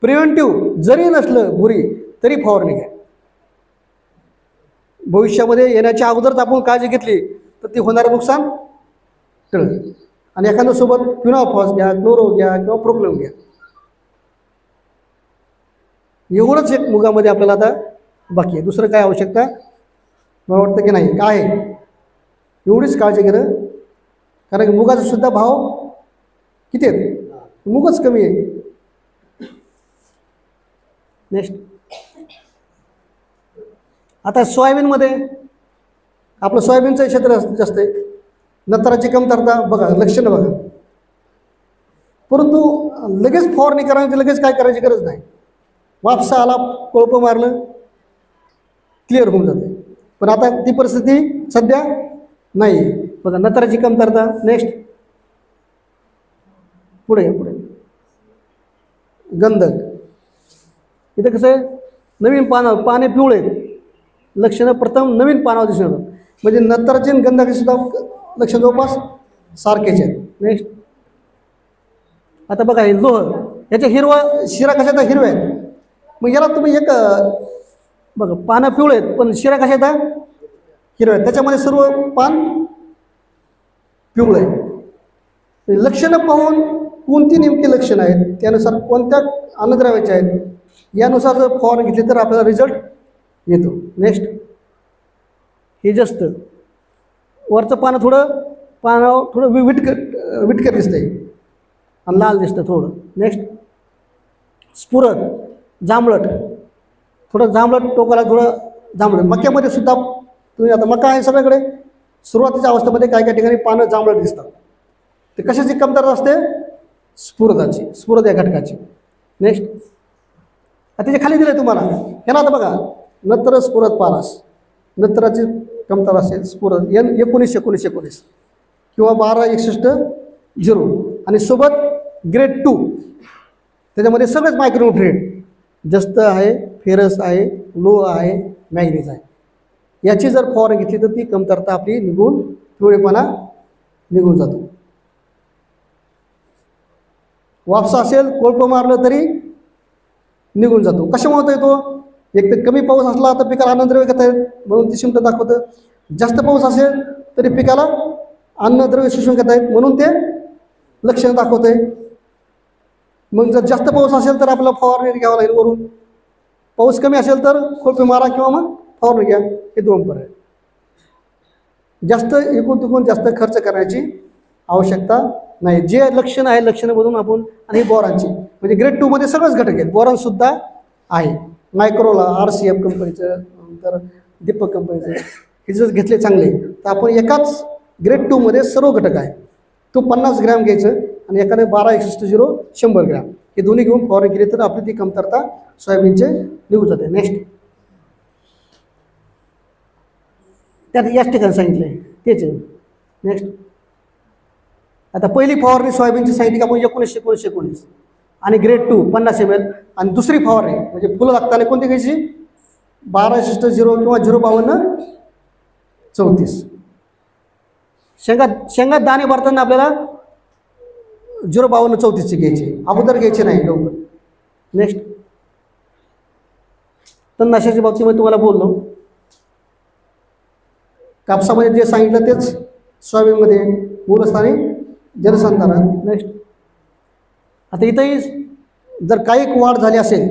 Speaker 1: प्रिव्हेंटिव्ह जरी नसलं भुरी तरी फवारणी घ्या. भविष्यामध्ये येण्याच्या अगोदरच आपण काळजी घेतली तर ती होणारं नुकसान टळेल. आणि एखाद्या सोबत क्विनोफॉस घ्या, क्लोरो घ्या किंवा प्रोक्लेम घ्या. एवढंच एक मुगामध्ये आपल्याला आता बाकी आहे. दुसरं काय आवश्यकता मला वाटतं की नाही, काय आहे एवढीच काळजी घेणं. कारण की मुगाचा सुद्धा भाव किती आहेत? मुगच कमी आहे. नेक्स्ट आता सोयाबीनमध्ये आपलं सोयाबीनचं क्षेत्र जास्त आहे. नत्राची कमतरता बघा, लक्षणं बघा. परंतु लगेच फवारणी करायची, लगेच काय करायची गरज नाही. वापसा आला, कोळपं मारलं, क्लिअर होऊन जाते. पण आता ती परिस्थिती सध्या नाही बघा. नत्राची कमतरता. नेक्स्ट पुढे गंधक. इथं कसं आहे, नवीन पाने पिवळे आहेत, लक्षणं प्रथम नवीन पानावर दिसून येतात. म्हणजे नत्राची आणि गंधकाची सुद्धा लक्षण जवळपास सारखेच आहेत. नेक्स्ट आता बघा हे लोह, याच्या हिरवा शिरा कशाचा हिरव्या आहेत. मग याला तुम्ही एक बघा, पानं पिवळे आहेत पण शिरा कशाचा हिरव्या आहेत. त्याच्यामध्ये सर्व पान पिवळं आहे. लक्षणं पाहून कोणती नेमकी लक्षणं आहेत, त्यानुसार कोणत्या अन्नद्रव्याचे आहेत, यानुसार जर फवारणी घेतली तर आपल्याला रिझल्ट येतो. नेक्स्ट हे जास्त वरचं पानं थोडं विटकर दिसतंय आणि लाल दिसतं थोडं. नेक्स्ट स्फुरद, जांभळट, थोडं जांभळट, टोकाला थोडं जांभळट. मक्यामध्ये सुद्धा तुम्ही आता मका आहे सगळ्याकडे, सुरुवातीच्या अवस्थेमध्ये काही ठिकाणी पानं जांभळट दिसतात. ते कशाची कमतरता असते? स्फुरदाची, स्फुरद या घटकाची. नेक्स्ट त्याच्या खाली दिलं तुम्हाला, ह्याला आता बघा नत्र स्फुरद पारस, नत्राची कमतरता असेल स्फुरद 19-19 किंवा 12-61-0 आणि सोबत ग्रेड 2 त्याच्यामध्ये सगळेच मायक्रोन्यूट्रिएंट जास्त आहे, फेरस आहे, लो आहे, मॅग्नीज आहे. याची जर फवारणी घेतली तर ती कमतरता आपली निघून, पिवळेपणा निघून जातो. वापसा असेल, कोळपं मारलं तरी निघून जातो. कशामुळे होतो येतो? एक तर कमी पाऊस असला तर पिकाला अन्नद्रव्य घेता येत म्हणून ती सिम्पटम दाखवतं. जास्त पाऊस असेल तरी पिकाला अन्नद्रव्य शोषून घेता येत म्हणून ते लक्षणं दाखवत आहे. मग जर जास्त पाऊस असेल तर आपल्याला फवारणी घ्यावं लागेल वरून. पाऊस कमी असेल तर कोळपे मारा किंवा मग फवारणी घ्या. हे दोन पर्याय. जास्त एकूण तिकून जास्त खर्च करण्याची आवश्यकता नाही. जे लक्षणं आहे लक्षणं बघून आपण, आणि बोरांची म्हणजे ग्रेड 2 मध्ये सगळंच घटक आहेत. बोरॉनसुद्धा आहे. मायक्रोला RCF कंपनीचं, नंतर दीपक कंपनीचं, हे जर घेतले चांगले तर आपण एकाच ग्रेड 2 मध्ये सर्व घटक आहे तो 50 ग्रॅम घ्यायचं आणि एखादे 12-61-0 100 ग्रॅम हे दोन्ही घेऊन फवारणी केली तर आपली ती कमतरता सोयाबीनचे निघून जाते. नेक्स्ट त्यात याच ठिकाणी सांगितलं आहे तेच आहे. नेक्स्ट आता पहिली फवारणी सोयाबीनची सांगितली का आपण 1919 आणि ग्रेड 2 50 ml. आणि दुसरी फवारणी म्हणजे फुलं लागताना कोणती घ्यायची 12:0 किंवा 0:52:34. शेंगा दाणे भरताना आपल्याला 0:52:34 घ्यायची, अगोदर घ्यायचे नाही लवकर. नेक्स्ट तणनाशकाच्या बाबतीमध्ये तुम्हाला बोललो, कापसामध्ये जे सांगितलं तेच सोयाबीनमध्ये मूलस्थानी जलसंधारण. नेक्स्ट आता इथंही जर काही वाढ झाली असेल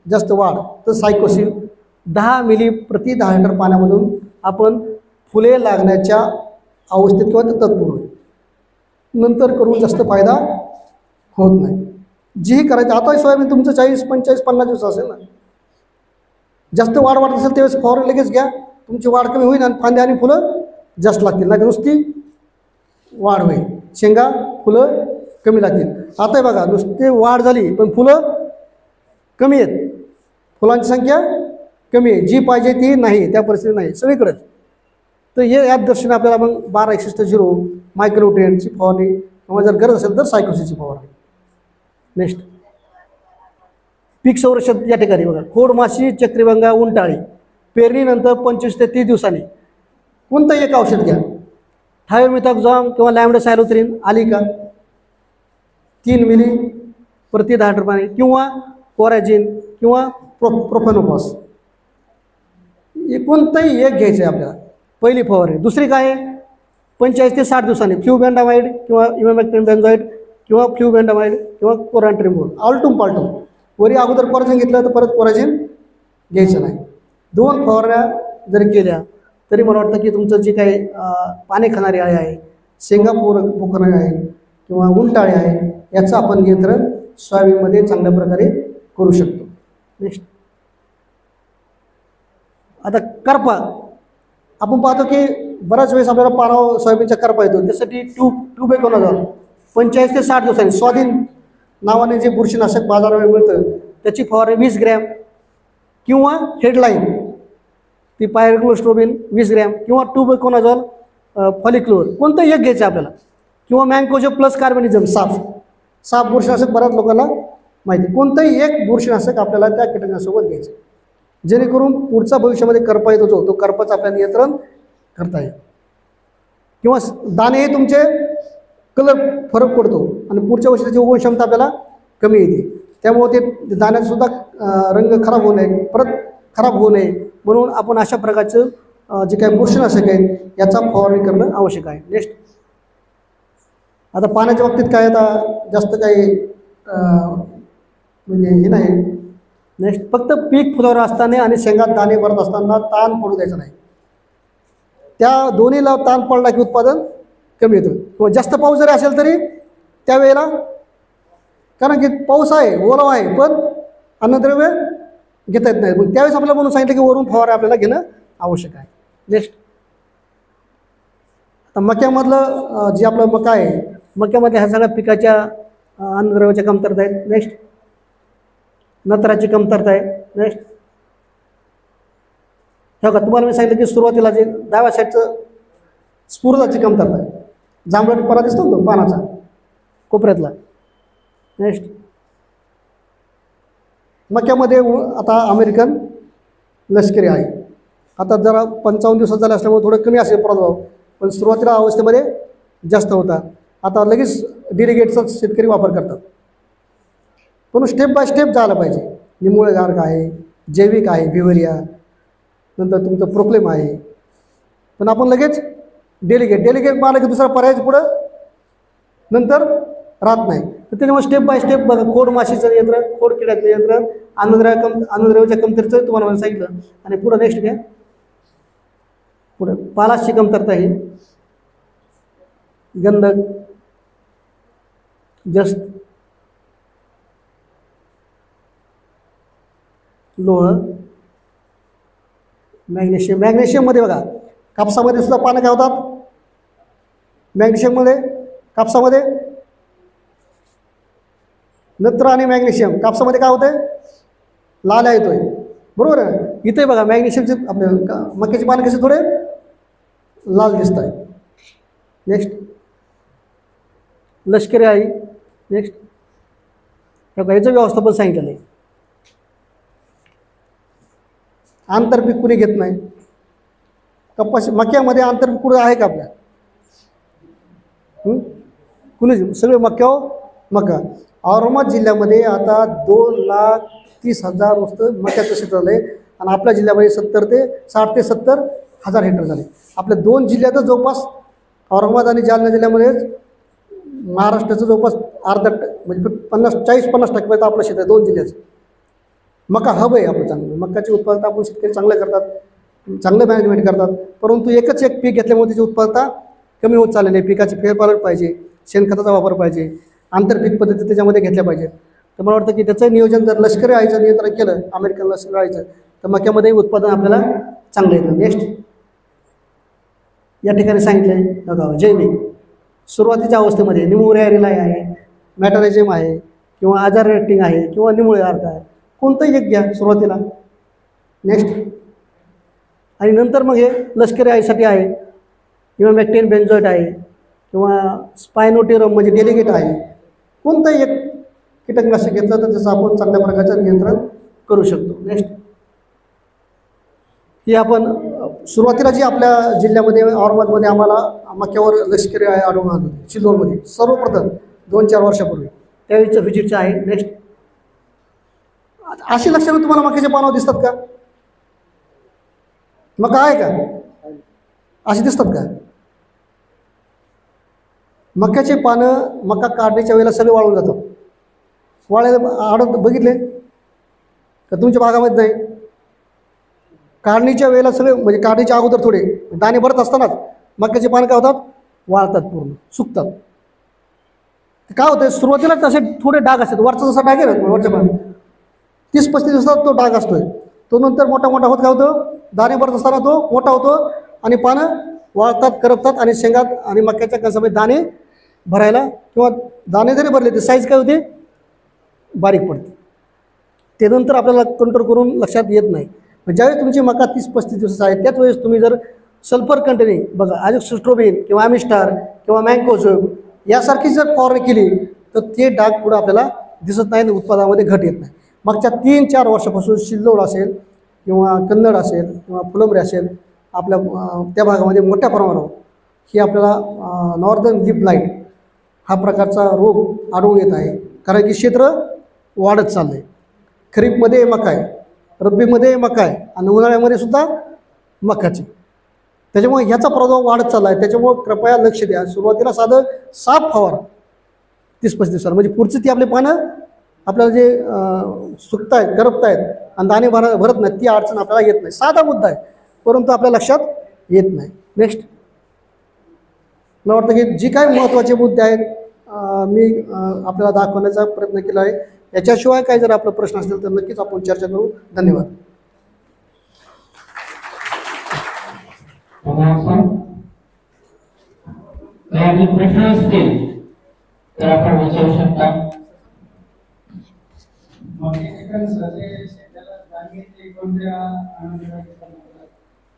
Speaker 1: जास्त वाढ तर सायकोसिल 10 मिली प्रति 10 लिटर पाण्यामधून आपण फुले लागण्याच्या अवस्थेत किंवा तत्पूर्व नंतर करून जास्त फायदा होत नाही. जीही करायचं आता सोयाबीन तुमचं 40, 45, 50 दिवस असेल ना, जास्त वाढ वाढत असेल त्यावेळेस फवारणी लगेच घ्या, तुमची वाढ कमी होईल आणि फांद्या आणि फुलं जास्त लागतील. नाही नुसती वाढ होईल, शेंगा फुलं कमी लागतील. आता आहे बघा नुसते वाढ झाली पण फुलं कमी आहेत, फुलांची संख्या कमी आहे, जी पाहिजे ती नाही, त्या परिस्थिती नाही सगळीकडेच. तर हे यात दर्शने आपल्याला मग 12:61:0 मायक्रोन्यूट्रिएंटची फवारणी किंवा जर गरज असेल तर सायकोसिसची फवारणी. नेक्स्ट पीक संरक्षण या ठिकाणी बघा, खोडमाशी, चक्रीभंगा, उंटाळी पेरणीनंतर 25 ते 30 दिवसांनी कोणतंही एक औषध घ्या. थायोमिथॉक्झाम किंवा लॅमडासायलोथ्रिन आली का 3 मिली प्रति 10 लिटर पाणी किंवा कोरॅजिन किंवा प्रोफेनोफॉस हे कोणतंही एक घ्यायचं आहे आपल्याला पहिली फवारणी. दुसरी काय आहे 45 ते 60 दिवसांनी फ्ल्यूबेंडामाइड किंवा इमॅमेक्टिन बेन्झॉइड किंवा फ्ल्यूबेंडामाइड किंवा कोरांट्रिमोल आलटून पालटून. वरी अगोदर कोरॅजिन घेतलं तर परत कोरॅजिन घ्यायचं नाही. 2 फवारण्या जरी केल्या तरी मला वाटतं की तुमचं जे काही पाने खाणारी अळी आहे, शेंगा पोखणारी आहे किंवा उंटाळी आहे याचं आपण नियंत्रण सोयाबीनमध्ये चांगल्या प्रकारे करू शकतो. नेक्स्ट आता करपा आपण पाहतो की बऱ्याच वेळेस आपल्याला पानावर सोयाबीनच्या करपा येतो, त्यासाठी ट्यूबेकोनाझॉल 45 ते 60 दिवसांनी स्वाधीन नावाने जे बुरशीनाशक बाजारावर मिळतं त्याची फवारणी 20 ग्रॅम किंवा हेडलाईन ती पायरोक्लोस्ट्रोबिन 20 ग्रॅम किंवा ट्यूबेकोनाझॉल फॉलिक्लोर कोणतंही एक घ्यायचं आपल्याला किंवा मँकोजो प्लस कार्बनिझम साफ बुरशीनाशक बऱ्याच लोकांना माहिती. कोणतंही एक बुरशीनाशक आपल्याला त्या कीटकनाशकासोबत घ्यायचं जेणेकरून पुढचा भविष्यामध्ये करपा येतो जो तो करपाचं आपल्याला नियंत्रण करता येईल. किंवा दाणे हे तुमचे कलर फरक पडतो आणि पुढच्या वर्षी त्याची उगवण क्षमता आपल्याला कमी येते, त्यामुळे ते दाण्याचासुद्धा रंग खराब होऊ नये, परत खराब होऊ नये म्हणून आपण अशा प्रकारचं जे काही बुरशीनाशक आहेत याचा फवारणी करणं आवश्यक आहे. नेक्स्ट आता पाण्याच्या बाबतीत काय आता जास्त काही म्हणजे हे नाही. नेक्स्ट फक्त पीक फुलावर असताना आणि शेंगात दाणे भरत असताना ताण पडू द्यायचा नाही. त्या दोन्हीला ताण पडला की उत्पादन कमी येतं. किंवा जास्त पाऊस जरी असेल तरी त्यावेळेला कारण की पाऊस आहे ओलावा आहे पण अन्नद्रव्य घेता येत नाही, मग त्यावेळेस आपल्याला म्हणून सांगितलं की वरून फवारा आपल्याला घेणं आवश्यक आहे. नेक्स्ट आता मक्यामधलं जे आपलं मका आहे मक्यामध्ये ह्या सगळ्या पिकाच्या अन्नद्रव्याच्या कमतरता आहेत. नेक्स्ट नत्राची कमतरता आहे. नेक्स्ट हे का तुम्हाला मी सांगितलं की सुरुवातीला जे डाव्या साईडचं स्फुरदाची कमतरता आहे, जांभळट परा दिसतो ना तो पानाचा कोपऱ्यातला. नेक्स्ट मक्यामध्ये आता अमेरिकन लष्करी आहे, आता जरा 55 दिवसात झाले असल्यामुळे थोडं कमी असेल प्रादुर्भाव, पण सुरुवातीला अवस्थेमध्ये जास्त होता. आता लगेच डिरिगेटचाच शेतकरी वापर करतात, पण स्टेप बाय स्टेप जायला पाहिजे. निमुळे गार्ग आहे, जैविक आहे, व्हिव्हरिया, नंतर तुमचं प्रोक्लेम आहे, पण आपण लगेच डेलिगेट मारलं की दुसरा पर्यायच पुढं नंतर राहत नाही. तर त्याच्यामुळे स्टेप बाय स्टेप बघा, खोड माशीचं नियंत्रण, खोड किड्याचं नियंत्रण, अन्नद्रव्याच्या कमतरतेचं तुम्हाला मला सांगितलं. आणि पुढं नेक्स्ट घ्या, पुढं पालाशची कमतरता ही गंधक, जस्त, लोह, मॅग्नेशियम. मॅग्नेशियममध्ये बघा कापसामध्ये सुद्धा पानं काय होतात मॅग्नेशियममध्ये, कापसामध्ये नत्र आणि मॅग्नेशियम, कापसामध्ये काय होतंय लाल्या येतोय, बरोबर आहे. इथे बघा मॅग्नेशियमचे आपले मक्याचे पानं कसे थोडे लाल दिसत आहे. नेक्स्ट लष्करी अळी. नेक्स्ट याचं व्यवस्थापन सांगितलेलं आहे. आंतरपीक कुणी घेत नाही. कपाशी मक्यामध्ये आंतरपीक कुठं आहे का आपल्या? कुणी सगळे मक्यावर मका. औरंगाबाद जिल्ह्यामध्ये आता 2,30,000 वस्तू मक्याचं क्षेत्र झालं आहे आणि आपल्या जिल्ह्यामध्ये 60 ते 70 हजार हेक्टर झाले. आपल्या 2 जिल्ह्यातच जवळपास औरंगाबाद आणि जालना जिल्ह्यामध्येच महाराष्ट्राचं जवळपास अर्धा म्हणजे 40-50% आपलं क्षेत्र आहे 2 जिल्ह्याचं. मका हब आहे आपलं चांगलं. मकाची उत्पादकता आपण शेतकरी चांगलं करतात, चांगलं मॅनेजमेंट करतात. परंतु एकच एक पीक घेतल्यामुळे त्याची उत्पादकता कमी होत चाललेली आहे. पिकाची फेरपालट पाहिजे, शेणखताचा वापर पाहिजे, आंतरपीक पद्धती त्याच्यामध्ये घेतल्या पाहिजेत. तर मला वाटतं की त्याचं नियोजन जर लष्करी अळीचं नियंत्रण केलं, अमेरिकन लष्करी अळीचं, तर मक्यामध्ये उत्पादन आपल्याला चांगलं येतं. नेक्स्ट या ठिकाणी सांगितलं आहे बघा, जैविक सुरुवातीच्या अवस्थेमध्ये निमोनिया रिलाय आहे, मॅटरिझम आहे किंवा आजार रेटिंग आहे किंवा निमुळे अर्थ आहे, कोणतंही एक घ्या सुरुवातीला. नेक्स्ट आणि नंतर मग हे लष्करी अळीसाठी आहे किंवा मॅक्टेन बेन्झोएट आहे किंवा स्पायनोटेरम म्हणजे डेलिगेट आहे. कोणतंही एक कीटकनाशक घेतलं तर त्याचं आपण चांगल्या प्रकारचं नियंत्रण करू शकतो. नेक्स्ट ही आपण सुरुवातीला जी आपल्या जिल्ह्यामध्ये औरंगाबादमध्ये आम्हाला मक्यावर लष्करी अळी आढळून आली होती चिल्लोरमध्ये सर्वप्रथम 2-4 वर्षापूर्वी, त्यावेळीचं व्हिजिटचं आहे. नेक्स्ट अशी लक्षणं तुम्हाला मक्याच्या पानावर दिसतात का? मका आहे का अशी दिसतात का? मक्याचे पानं मका काढण्याच्या वेळेला सगळे वाळून जातात. वाळायला बघितले का तुमच्या भागामध्ये? नाही. काढणीच्या वेळेला सगळे म्हणजे काढणीच्या अगोदर थोडे दाणे भरत असतानाच मक्याचे पानं काय होतात? वाळतात, पूर्ण सुकतात. काय होतं सुरुवातीला तसे थोडे डाग असतात. वरचा जसा डाग आहे ना वरच्या पानं 30-35 दिवसात तो डाग असतोय. तो नंतर मोठा मोठा होत काय होतं? दाणे भरत असताना तो मोठा होतो आणि पानं वाळतात, करपतात आणि शेंगात आणि मक्याच्या कणसामध्ये दाणे भरायला किंवा दाणे जरी भरले ते साईज काय होते? बारीक पडते. ते नंतर आपल्याला कंट्रोल करून लक्षात येत नाही. ज्यावेळेस तुमची मका 30-35 दिवसाचा आहे त्याच वेळेस तुम्ही जर सल्फर कंटेनिंग बघा आझोक्सिस्ट्रोबिन किंवा ॲमिस्टार किंवा मँकोझोब यासारखी जर फवारणी केली तर ते डाग पुढं आपल्याला दिसत नाही आणि उत्पादनामध्ये घट येत नाही. मागच्या 3-4 वर्षापासून सिल्लोड असेल किंवा कन्नड असेल किंवा फुलंब्री असेल आपल्या त्या भागामध्ये मोठ्या प्रमाणावर ही आपल्याला नॉर्दर्न लिप ब्लाइट हा प्रकारचा रोग आढळून येत आहे. कारण की क्षेत्र वाढत चाललं आहे. खरीपमध्ये मका आहे, रब्बीमध्ये मका आहे आणि उन्हाळ्यामध्ये सुद्धा मकाची. त्याच्यामुळे ह्याचा प्रादुर्भाव वाढत चालला आहे. त्याच्यामुळे कृपया लक्ष द्या. सुरुवातीला साधं साफ फवारा 30-35 दिवसाला म्हणजे पुढची ती आपले पानं आपल्याला जे सुकत आहेत, करपत आहेत आणि दाणे भरत नाहीत ती अडचण आपल्याला येत नाही. साधा मुद्दा आहे परंतु आपल्या लक्षात येत नाही. नेक्स्ट मला वाटतं की जी काही महत्त्वाचे मुद्दे आहेत मी आपल्याला दाखवण्याचा प्रयत्न केला आहे. याच्याशिवाय काही जर आपला प्रश्न असेल तर नक्कीच आपण चर्चा करू. धन्यवाद.
Speaker 2: प्रश्न असतील तर आपण विचारू शकता.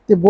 Speaker 1: ते बोर